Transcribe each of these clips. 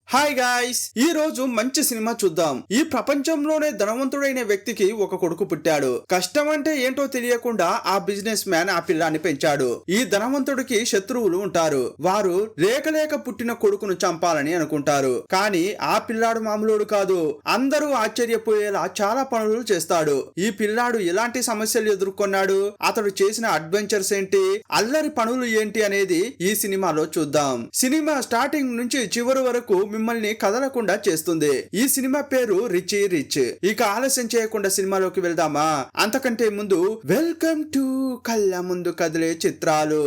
Hi guys, ఈ రోజు మంచి సినిమా చూద్దాం. ఈ ప్రపంచంలోనే ధనవంతుడైన వ్యక్తికి ఒక కొడుకు పుట్టాడు. కష్టం అంటే ఏంటో తెలియకుండా ఆ బిజినెస్ మ్యాన్ ఆ పిల్లాన్ని పెంచాడు. ఈ ధనవంతుడికి శత్రువులు ఉంటారు. వారు లేక పుట్టిన కొడుకును చంపాలని అనుకుంటారు. కానీ ఆ పిల్లాడు మామూలుడు కాదు. అందరూ ఆశ్చర్యపోయేలా చాలా పనులు చేస్తాడు. ఈ పిల్లాడు ఎలాంటి సమస్యలు ఎదుర్కొన్నాడు, అతడు చేసిన అడ్వెంచర్స్ ఏంటి, అల్లరి పనులు ఏంటి అనేది ఈ సినిమాలో చూద్దాం. సినిమా స్టార్టింగ్ నుంచి చివరి వరకు మిమ్మల్ని కదలకుండా చేస్తుంది. ఈ సినిమా పేరు రిచీ రిచ్. ఇక ఆలస్యం చేయకుండా సినిమాలోకి వెళ్దామా? అంతకంటే ముందు వెల్కమ్ టు కళ్ళ ముందు కదిలే చిత్రాలు.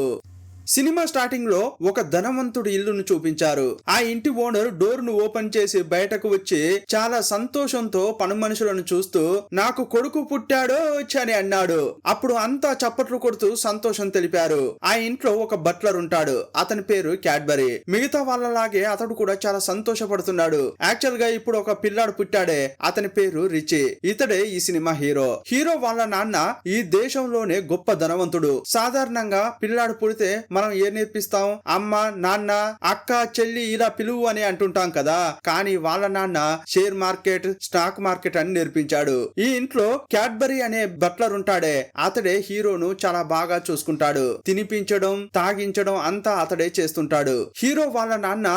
సినిమా స్టార్టింగ్ లో ఒక ధనవంతుడి ఇల్లును చూపించారు. ఆ ఇంటి ఓనర్ డోర్ ను ఓపెన్ చేసి బయటకు వచ్చి చాలా సంతోషంతో పని మనుషులను చూస్తూ నాకు కొడుకు పుట్టాడో అని అన్నాడు. అప్పుడు అంతా చప్పట్లు కొడుతూ సంతోషం తెలిపారు. ఆ ఇంట్లో ఒక బట్లర్ ఉంటాడు. అతని పేరు క్యాడ్బరీ. మిగతా వాళ్ళలాగే అతడు కూడా చాలా సంతోషపడుతున్నాడు. యాక్చువల్ గా ఇప్పుడు ఒక పిల్లాడు పుట్టాడే, అతని పేరు రిచీ. ఇతడే ఈ సినిమా హీరో. హీరో వాళ్ళ నాన్న ఈ దేశంలోనే గొప్ప ధనవంతుడు. సాధారణంగా పిల్లాడు పుడితే మనం ఏ నేర్పిస్తాం? అమ్మ, నాన్న, అక్క, చెల్లి ఇలా పిలువు అని అంటుంటాం కదా. కానీ వాళ్ళ నాన్న షేర్ మార్కెట్, స్టాక్ మార్కెట్ అని నేర్పించాడు. ఈ ఇంట్లో క్యాడ్బరీ అనే బట్లర్ ఉంటాడే, అతడే హీరోను చాలా బాగా చూసుకుంటాడు. తినిపించడం, తాగించడం అంతా అతడే చేస్తుంటాడు. హీరో వాళ్ళ నాన్న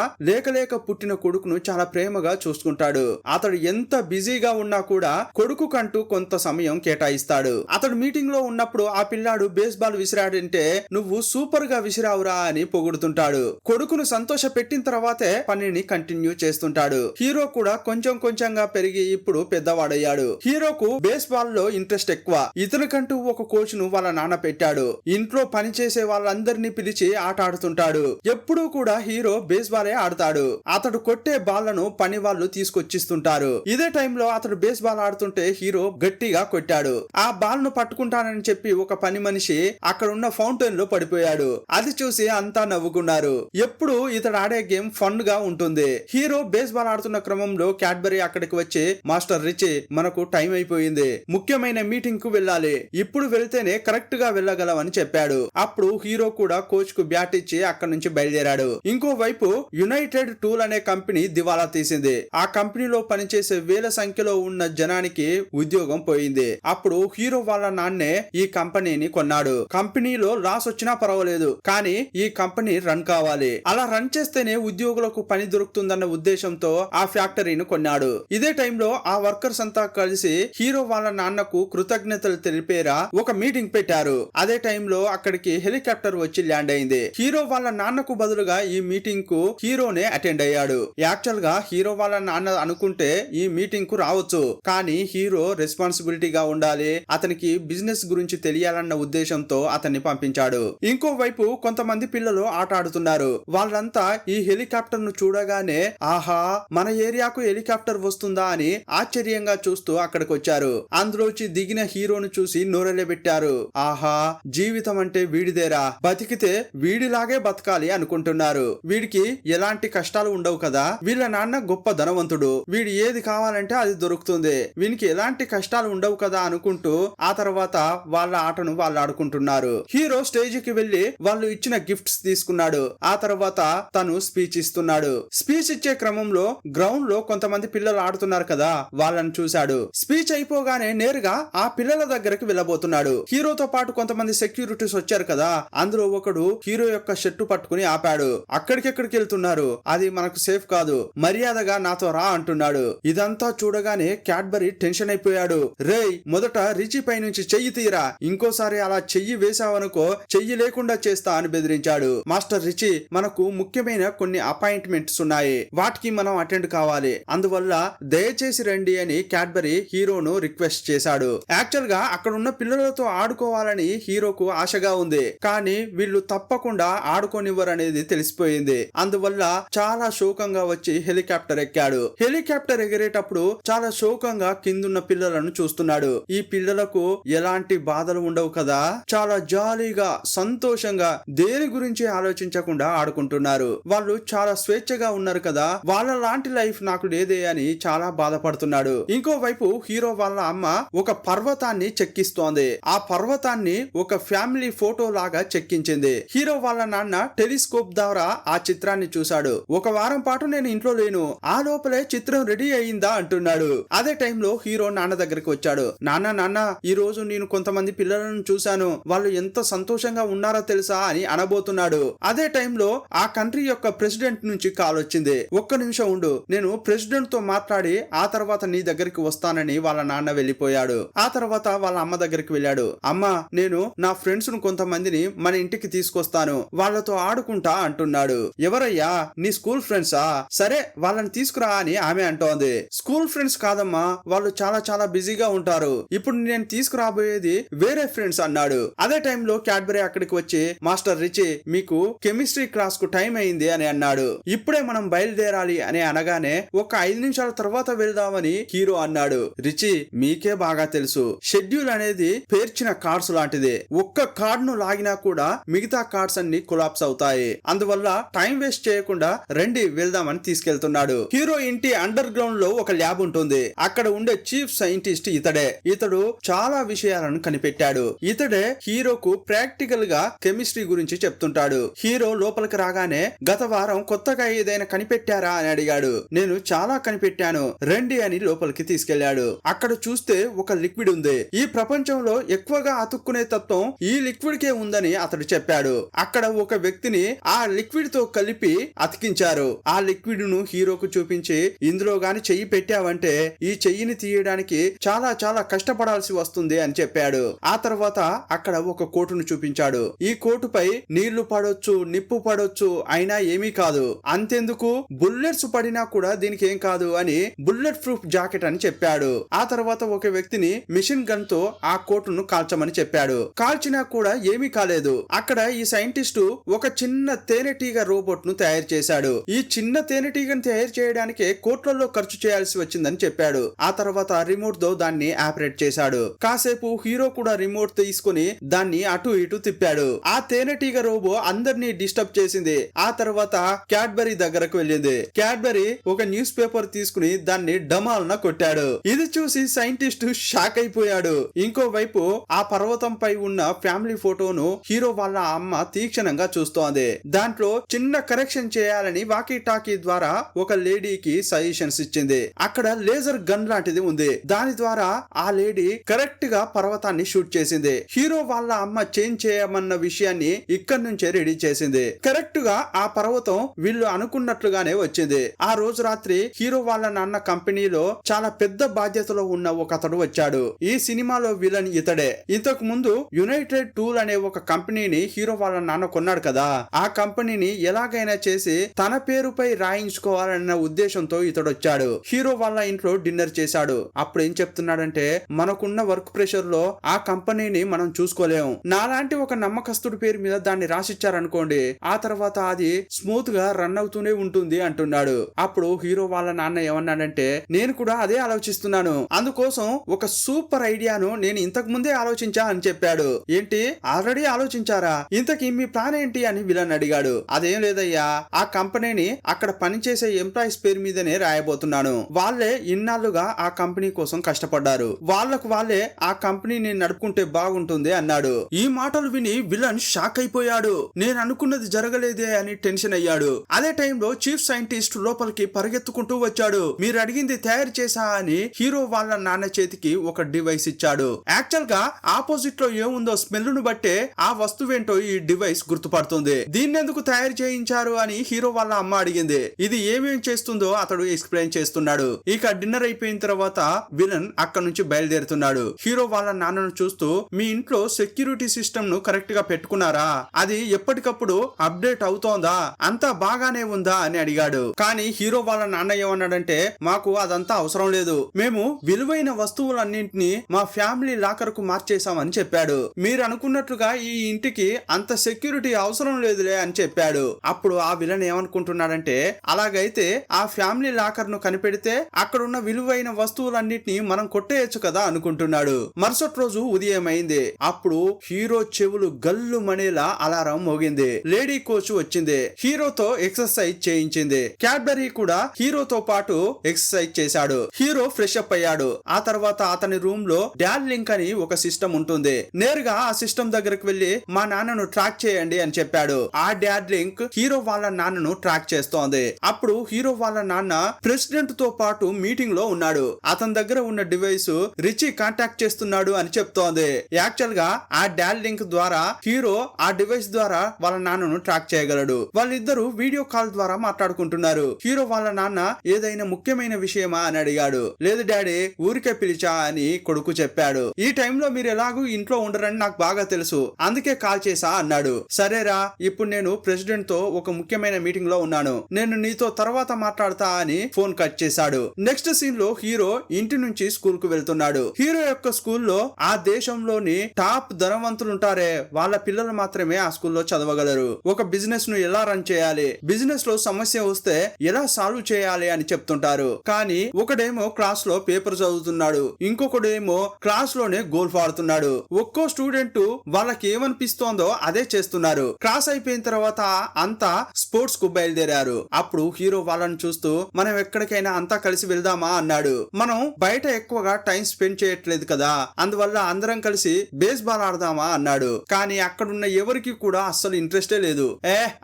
లేక పుట్టిన కొడుకును చాలా ప్రేమగా చూసుకుంటాడు. అతడు ఎంత బిజీగా ఉన్నా కూడా కొడుకు కంటూ కొంత సమయం కేటాయిస్తాడు. అతడు మీటింగ్ లో ఉన్నప్పుడు ఆ పిల్లాడు బేస్బాల్ విసిరాడంటే నువ్వు సూపర్ గా విసిరావురా అని పొగుడుతుంటాడు. కొడుకును సంతోష పెట్టిన తర్వాతే పనిని కంటిన్యూ చేస్తుంటాడు. హీరో కూడా కొంచెం కొంచెంగా పెరిగి ఇప్పుడు పెద్దవాడయ్యాడు. హీరోకు బేస్ బాల్ లో ఇంట్రెస్ట్ ఎక్కువ. ఇతనికంటూ ఒక కోచ్ ను వాళ్ళ నాన్న పెట్టాడు. ఇంట్లో పని చేసే వాళ్ళందరినీ పిలిచి ఆట ఆడుతుంటాడు. ఎప్పుడూ కూడా హీరో బేస్ బాలే ఆడతాడు. అతడు కొట్టే బాళ్లను పని వాళ్ళు తీసుకొచ్చిస్తుంటారు. ఇదే టైంలో అతడు బేస్ బాల్ ఆడుతుంటే హీరో గట్టిగా కొట్టాడు. ఆ బాల్ ను పట్టుకుంటానని చెప్పి ఒక పని మనిషి అక్కడున్న ఫౌంటైన్ లో పడిపోయాడు. అది చూసి అంతా నవ్వుకున్నారు. ఎప్పుడు ఇతడు ఆడే గేమ్ ఫన్ గా ఉంటుంది. హీరో బేస్ బాల్ ఆడుతున్న క్రమంలో క్యాడ్బరీ అక్కడికి వచ్చి మాస్టర్ రిచీ, మనకు టైం అయిపోయింది, ముఖ్యమైన మీటింగ్ కు వెళ్ళాలి, ఇప్పుడు వెళ్తేనే కరెక్ట్ గా వెళ్ళగలవని చెప్పాడు. అప్పుడు హీరో కూడా కోచ్ కు బ్యాట్ ఇచ్చి అక్కడి నుంచి బయలుదేరాడు. ఇంకోవైపు యునైటెడ్ టూల్ అనే కంపెనీ దివాలా తీసింది. ఆ కంపెనీలో పనిచేసే వేల సంఖ్యలో ఉన్న జనానికి ఉద్యోగం పోయింది. అప్పుడు హీరో వాళ్ళ నాన్నే ఈ కంపెనీని కొన్నాడు. కంపెనీలో లాస్ వచ్చినా పర్వాలేదు, కానీ ఈ కంపెనీ రన్ కావాలి. అలా రన్ చేస్తేనే ఉద్యోగులకు పని దొరుకుతుందన్న ఉద్దేశంతో ఆ ఫ్యాక్టరీని కొన్నాడు. ఇదే టైంలో ఆ వర్కర్స్ అంతా కలిసి హీరో వాళ్ళ నాన్నకు కృతజ్ఞతలు తెలిపేరా ఒక మీటింగ్ పెట్టారు. అదే టైంలో అక్కడికి హెలికాప్టర్ వచ్చి ల్యాండ్ అయింది. హీరో వాళ్ళ నాన్నకు బదులుగా ఈ మీటింగ్ కు హీరోనే అటెండ్ అయ్యాడు. యాక్చువల్ గా హీరో వాళ్ళ నాన్న అనుకుంటే ఈ మీటింగ్ కు రావచ్చు, కానీ హీరో రెస్పాన్సిబిలిటీగా ఉండాలి, అతనికి బిజినెస్ గురించి తెలియాలన్న ఉద్దేశంతో అతన్ని పంపించాడు. ఇంకోవైపు కొంతమంది పిల్లలు ఆట ఆడుతున్నారు. వాళ్ళంతా ఈ హెలికాప్టర్ ను చూడగానే ఆహా, మన ఏరియాకు హెలికాప్టర్ వస్తుందా అని ఆశ్చర్యంగా చూస్తూ అక్కడికి వచ్చారు. అందులోచి దిగిన హీరోను చూసి నోరెళ్ళబెట్టారు. ఆహా, జీవితం అంటే వీడిదేరా, బతికితే వీడిలాగే బతకాలి అనుకుంటున్నారు. వీడికి ఎలాంటి కష్టాలు ఉండవు కదా, వీళ్ళ నాన్న గొప్ప ధనవంతుడు, వీడి ఏది కావాలంటే అది దొరుకుతుంది, వీనికి ఎలాంటి కష్టాలు ఉండవు కదా అనుకుంటూ ఆ తర్వాత వాళ్ళ ఆటను వాళ్ళు ఆడుకుంటున్నారు. హీరో స్టేజ్ కి వెళ్లి వాళ్ళు ఇచ్చిన గిఫ్ట్స్ తీసుకున్నాడు. ఆ తర్వాత తను స్పీచ్ ఇస్తున్నాడు. స్పీచ్ ఇచ్చే క్రమంలో గ్రౌండ్ లో కొంతమంది పిల్లలు ఆడుతున్నారు కదా, వాళ్ళని చూశాడు. స్పీచ్ అయిపోగానే నేరుగా ఆ పిల్లల దగ్గరికి వెళ్ళబోతున్నాడు. హీరోతో పాటు కొంతమంది సెక్యూరిటీస్ వచ్చారు కదా, అందులో ఒకడు హీరో యొక్క షర్టు పట్టుకుని ఆపాడు. అక్కడికెక్కడికి వెళ్తున్నారు, అది మనకు సేఫ్ కాదు, మర్యాదగా నాతో రా అంటున్నాడు. ఇదంతా చూడగానే క్యాడ్బరీ టెన్షన్ అయిపోయాడు. రేయ్, మొదట రిచీ పై నుంచి చెయ్యి తీరా, ఇంకోసారి అలా చెయ్యి వేసావనుకో చెయ్యి లేకుండా చేస్తా అని బెదిరించాడు. మాస్టర్ రిచీ, మనకు ముఖ్యమైన కొన్ని అపాయింట్మెంట్స్ ఉన్నాయి, వాటికి మనం అటెండ్ కావాలి, అందువల్ల దయచేసి రండి అని క్యాడ్బరీ హీరోను రిక్వెస్ట్ చేశాడు. యాక్చువల్ గా అక్కడ ఉన్న పిల్లలతో ఆడుకోవాలని హీరోకు ఆశగా ఉంది, కానీ వీళ్ళు తప్పకుండా ఆడుకోనివ్వరనేది తెలిసిపోయింది. అందువల్ల చాలా శోకంగా వచ్చి హెలికాప్టర్ ఎక్కాడు. హెలికాప్టర్ ఎగిరేటప్పుడు చాలా శోకంగా కిందున్న పిల్లలను చూస్తున్నాడు. ఈ పిల్లలకు ఎలాంటి బాధలు ఉండవు కదా, చాలా జాలీగా సంతోషంగా దేని గురించి ఆలోచించకుండా ఆడుకుంటున్నారు. వాళ్ళు చాలా స్వేచ్ఛగా ఉన్నారు కదా, వాళ్ళ లాంటి లైఫ్ నాకు లేదే అని చాలా బాధపడుతున్నాడు. ఇంకోవైపు హీరో వాళ్ళ అమ్మ ఒక పర్వతాన్ని చెక్కిస్తోంది. ఆ పర్వతాన్ని ఒక ఫ్యామిలీ ఫోటో లాగా చెక్కించింది. హీరో వాళ్ళ నాన్న టెలిస్కోప్ ద్వారా ఆ చిత్రాన్ని చూశాడు. ఒక వారం పాటు నేను ఇంట్లో లేను, ఆ లోపలే చిత్రం రెడీ అయిందా అంటున్నాడు. అదే టైంలో హీరో నాన్న దగ్గరికి వచ్చాడు. నాన్న ఈ రోజు నేను కొంతమంది పిల్లలను చూశాను, వాళ్ళు ఎంత సంతోషంగా ఉన్నారో తెలుసా అని అనబోతున్నాడు. అదే టైంలో ఆ కంట్రీ యొక్క ప్రెసిడెంట్ నుంచి కాల్ వచ్చింది. ఒక్క నిమిషం ఉండు, నేను ప్రెసిడెంట్ తో మాట్లాడి ఆ తర్వాత నీ దగ్గరికి వస్తానని వాళ్ళ నాన్న వెళ్ళిపోయాడు. ఆ తర్వాత వాళ్ళ అమ్మ దగ్గరికి వెళ్ళాడు. అమ్మ, నేను నా ఫ్రెండ్స్ ను కొంతమందిని మన ఇంటికి తీసుకొస్తాను, వాళ్ళతో ఆడుకుంటా అంటున్నాడు. ఎవరయ్యా? నీ స్కూల్ ఫ్రెండ్సా? సరే వాళ్ళని తీసుకురా అని ఆమె అంటోంది. స్కూల్ ఫ్రెండ్స్ కాదమ్మా, వాళ్ళు చాలా చాలా బిజీగా ఉంటారు, ఇప్పుడు నేను తీసుకురాబోయేది వేరే ఫ్రెండ్స్ అన్నాడు. అదే టైంలో క్యాడ్బరీ అక్కడికి వచ్చి, మాస్టర్ రిచి, మీకు కెమిస్ట్రీ క్లాస్ కు టైం అయింది అని అన్నాడు. ఇప్పుడే మనం బయలుదేరాలి అని అనగానే ఒక 5 నిమిషాల తర్వాత వెళ్దామని హీరో అన్నాడు. రిచి, మీకే బాగా తెలుసు, షెడ్యూల్ అనేది పేర్చిన కార్డ్స్ లాంటిది. ఒక్క కార్డ్ ను లాగినా కూడా మిగతా కార్డ్స్ అన్ని కొలాప్స్ అవుతాయి. అందువల్ల టైం వేస్ట్ చేయకుండా రండి వెళ్దామని తీసుకెళ్తున్నాడు. హీరో ఇంటి అండర్ గ్రౌండ్ లో ఒక ల్యాబ్ ఉంటుంది. అక్కడ ఉండే చీఫ్ సైంటిస్ట్ ఇతడే. ఇతడు చాలా విషయాలను కనిపెట్టాడు. ఇతడే హీరోకు ప్రాక్టికల్ గా కెమిస్ట్రీ గురించి చెప్తుంటాడు. హీరో లోపలికి రాగానే గత వారం కొత్తగా ఏదైనా కనిపెట్టారా అని అడిగాడు. నేను చాలా కనిపెట్టాను, రండి అని లోపలికి తీసుకెళ్లాడు. అక్కడ చూస్తే ఒక లిక్విడ్ ఉంది. ఈ ప్రపంచంలో ఎక్కువగా అతుక్కునే తత్వం ఈ లిక్విడ్ కే ఉందని అతడు చెప్పాడు. అక్కడ ఒక వ్యక్తిని ఆ లిక్విడ్ తో కలిపి అతికించారు. ఆ లిక్విడ్ ను హీరోకు చూపించి, ఇందులో గాని చెయ్యి పెట్టావంటే ఈ చెయ్యిని తీయడానికి చాలా చాలా కష్టపడాల్సి వస్తుంది అని చెప్పాడు. ఆ తర్వాత అక్కడ ఒక కోటును చూపించాడు. ఈ కోటుపై నీళ్లు పడొచ్చు, నిప్పు పడొచ్చు, అయినా ఏమీ కాదు. అంతెందుకు, బుల్లెట్స్ పడినా కూడా దీనికి ఏం కాదు అని బుల్లెట్ ప్రూఫ్ జాకెట్ అని చెప్పాడు. ఆ తర్వాత ఒక వ్యక్తిని మిషన్ గన్ తో ఆ కోటును కాల్చమని చెప్పాడు. కాల్చినా కూడా ఏమీ కాలేదు. అక్కడ ఈ సైంటిస్టు ఒక చిన్న తేనెటీగ రోబోట్ ను తయారు చేశాడు. ఈ చిన్న తేనెటీగను తయారు చేయడానికి కోట్లలో ఖర్చు చేయాల్సి వచ్చిందని చెప్పాడు. ఆ తర్వాత రిమోట్ తో దాన్ని ఆపరేట్ చేశాడు. కాసేపు హీరో కూడా రిమోట్ తీసుకుని దాన్ని అటు ఇటు తిప్పాడు. ఆ తేనెటీగ రోబో అందరినీ డిస్టర్బ్ చేసింది. ఆ తర్వాత క్యాడ్బరీ దగ్గరకు వెళ్ళింది. క్యాడ్బరీ ఒక న్యూస్ పేపర్ తీసుకుని దాన్ని డమాల్న కొట్టాడు. ఇది చూసి సైంటిస్ట్ షాక్ అయిపోయాడు. ఇంకోవైపు ఆ పర్వతంపై ఉన్న ఫ్యామిలీ ఫోటోను హీరో వాళ్ళ అమ్మ తీక్షణంగా చూస్తోంది. దాంట్లో చిన్న కరెక్షన్ చేయాలని వాకీ టాకీ ద్వారా ఒక లేడీకి సజెషన్స్ ఇచ్చింది. అక్కడ లేజర్ గన్ లాంటిది ఉంది. దాని ద్వారా ఆ లేడీ కరెక్ట్ గా పర్వతాన్ని షూట్ చేసింది. హీరో వాళ్ళ అమ్మ చేంజ్ చేయమన్న విషయాన్ని ఇక్కడి నుంచే రెడీ చేసింది. కరెక్ట్ గా ఆ పర్వతం వీళ్ళు అనుకున్నట్లుగానే వచ్చింది. ఆ రోజు రాత్రి హీరో వాళ్ళ నాన్న కంపెనీలో చాలా పెద్ద బాధ్యతలో ఉన్న ఒక అతడు వచ్చాడు. ఈ సినిమాలో విలన్ ఇతడే. ఇంతకు ముందు యునైటెడ్ టూల్ అనే ఒక కంపెనీని హీరో వాళ్ళ నాన్న కొన్నాడు కదా, ఆ కంపెనీని ఎలాగైనా చేసి తన పేరుపై రాయించుకోవాలన్న ఉద్దేశంతో ఇతడు వచ్చాడు. హీరో వాళ్ళ ఇంట్లో డిన్నర్ చేశాడు. అప్పుడు ఏం చెప్తున్నాడంటే, మనకున్న వర్క్ ప్రెషర్ లో ఆ కంపెనీని మనం చూసుకోలేము, నాలాంటి ఒక నమ్మకస్తుడి పేరు మీద దాన్ని రాసిచ్చారనుకోండి, ఆ తర్వాత అది స్మూత్ గా రన్ అవుతూనే ఉంటుంది అంటున్నాడు. అప్పుడు హీరో వాళ్ళ నాన్న ఏమన్నాడంటే, నేను కూడా అదే ఆలోచిస్తున్నాను, అందుకోసం ఒక సూపర్ ఐడియాను నేను ఇంతకు ముందే ఆలోచించా అని చెప్పాడు. ఏంటి, ఆల్రెడీ ఆలోచించారా? ఇంతకీ మీ ప్లాన్ ఏంటి అని విలన్ అడిగాడు. అదేం లేదయ్యా, ఆ కంపెనీని అక్కడ పనిచేసే ఎంప్లాయీస్ పేరు మీదనే రాయబోతున్నాను. వాళ్ళే ఇన్నాళ్లుగా ఆ కంపెనీ కోసం కష్టపడ్డారు, వాళ్ళకు వాళ్ళే ఆ కంపెనీని నడుపుకుంటే బాగుంటుంది అన్నాడు. ఈ మాటలు విని విలన్ షాక్ అయిపోయాడు. నేను అనుకున్నది జరగలేదే అని టెన్షన్ అయ్యాడు. అదే టైంలో చీఫ్ సైంటిస్ట్ లోపలికి పరిగెత్తుకుంటూ వచ్చాడు. మీరు అడిగింది తయారు చేసా అని హీరో వాళ్ళ నాన్న చేతికి ఒక డివైస్ ఇచ్చాడు. యాక్చువల్ గా ఆపోజిట్ లో ఏముందో స్మెల్ ను బట్టే ఆ వస్తువేంటో ఈ డివైస్ గుర్తుపడుతుంది. దీన్నెందుకు తయారు చేయించారు అని హీరో వాళ్ళ అమ్మ అడిగింది. ఇది ఏమేం చేస్తుందో అతడు ఎక్స్ప్లెయిన్ చేస్తున్నాడు. ఇక డిన్నర్ అయిపోయిన తర్వాత విలన్ అక్కడ నుంచి బయలుదేరుతున్నాడు. హీరో వాళ్ళ నాన్నను చూస్తూ, మీ ఇంట్లో సెక్యూరిటీ సిస్టమ్ ను కరెక్ట్ గా పెట్టుకున్నారా? అది ఎప్పటికప్పుడు అప్డేట్ అవుతోందా? అంతా బాగానే ఉందా అని అడిగాడు. కానీ హీరో వాళ్ళ నాన్న ఏమన్నాడంటే, మాకు అదంతా అవసరం లేదు, మేము విలువైన వస్తువులన్నింటినీ మా ఫ్యామిలీ లాకర్ కు మార్చేసామని చెప్పాడు. మీరు అనుకున్నట్లుగా ఈ ఇంటికి అంత సెక్యూరిటీ అవసరం లేదులే అని చెప్పాడు. అప్పుడు ఆ విలన్ ఏమనుకుంటున్నాడంటే, అలాగైతే ఆ ఫ్యామిలీ లాకర్ ను కనిపెడితే అక్కడున్న విలువైన వస్తువులన్నిటిని మనం కొట్టేయచ్చు కదా అనుకుంటున్నాడు. మరుసటి రోజు ఉదయం అయింది. అప్పుడు హీరో చెవులు గల్లు మనే వేళ అలారం మోగింది. లేడీ కోచ్ వచ్చింది, హీరోతో ఎక్సర్సైజ్ చేయించింది. క్యాడ్బరీ కూడా హీరోతో పాటు ఎక్సర్సైజ్ చేశాడు. హీరో ఫ్రెష్ అప్ అయ్యాడు. ఆ తర్వాత అతని రూమ్ లో డాడ్ లింక్ అని ఒక సిస్టమ్ ఉంటుంది. నేరుగా ఆ సిస్టమ్ దగ్గరకు వెళ్లి మా నాన్నను ట్రాక్ చేయండి అని చెప్పాడు. ఆ డాడ్ లింక్ హీరో వాళ్ళ నాన్నను ట్రాక్ చేస్తోంది. అప్పుడు హీరో వాళ్ళ నాన్న ప్రెసిడెంట్ తో పాటు మీటింగ్ లో ఉన్నాడు. అతని దగ్గర ఉన్న డివైస్ రిచీ కాంటాక్ట్ చేస్తున్నాడు అని చెప్తోంది. యాక్చువల్ గా ఆ డాడ్ లింక్ ద్వారా హీరో ఆ డివైస్ ద్వారా వాళ్ళ నాన్నను ట్రాక్ చేయగలడు. వాళ్ళిద్దరూ వీడియో కాల్ ద్వారా మాట్లాడుకుంటున్నారు. హీరో వాళ్ళ నాన్న ఏదైనా ముఖ్యమైన విషయమా అని అడిగాడు. లేదు డాడీ, ఊరికే పిలిచా అని కొడుకు చెప్పాడు. ఈ టైంలో మీరు ఎలాగూ ఇంట్లో ఉండరని నాకు బాగా తెలుసు, అందుకే కాల్ చేసా అన్నాడు. సరేరా, ఇప్పుడు నేను ప్రెసిడెంట్ తో ఒక ముఖ్యమైన మీటింగ్ లో ఉన్నాను, నేను నీతో తర్వాత మాట్లాడతా అని ఫోన్ కట్ చేశాడు. నెక్స్ట్ సీన్ లో హీరో ఇంటి నుంచి స్కూల్ కు వెళ్తున్నాడు. హీరో యొక్క స్కూల్లో ఆ దేశంలోని టాప్ ధనవంతులు ఉంటారే, వాళ్ళ పిల్లలు మాత్రమే ఆ స్కూల్లో చదవగలరు. ఒక బిజినెస్ ను ఎలా రన్ చేయాలి, బిజినెస్ లో సమస్య వస్తే ఎలా సాల్వ్ చేయాలి అని చెప్తుంటారు. కానీ ఒకడేమో క్లాస్ లో పేపర్ చదువుతున్నాడు, ఇంకొకడేమో క్లాస్ లోనే గోల్ఫ్ ఆడుతున్నాడు. ఒక్కో స్టూడెంట్ వాళ్ళకి ఏమనిపిస్తోందో అదే చేస్తున్నారు. క్లాస్ అయిపోయిన తర్వాత అంతా స్పోర్ట్స్ కు బయలుదేరారు. అప్పుడు హీరో వాళ్ళని చూస్తూ మనం ఎక్కడికైనా అంతా కలిసి వెళ్దామా అన్నాడు. మనం బయట ఎక్కువగా టైం స్పెండ్ చేయట్లేదు కదా, అందువల్ల అందరం కలిసి బేస్ బాల్ ఆడదామా అన్నాడు. కానీ అక్కడున్న ఎవరికి కూడా అస్సలు ఇంట్రెస్టే లేదు.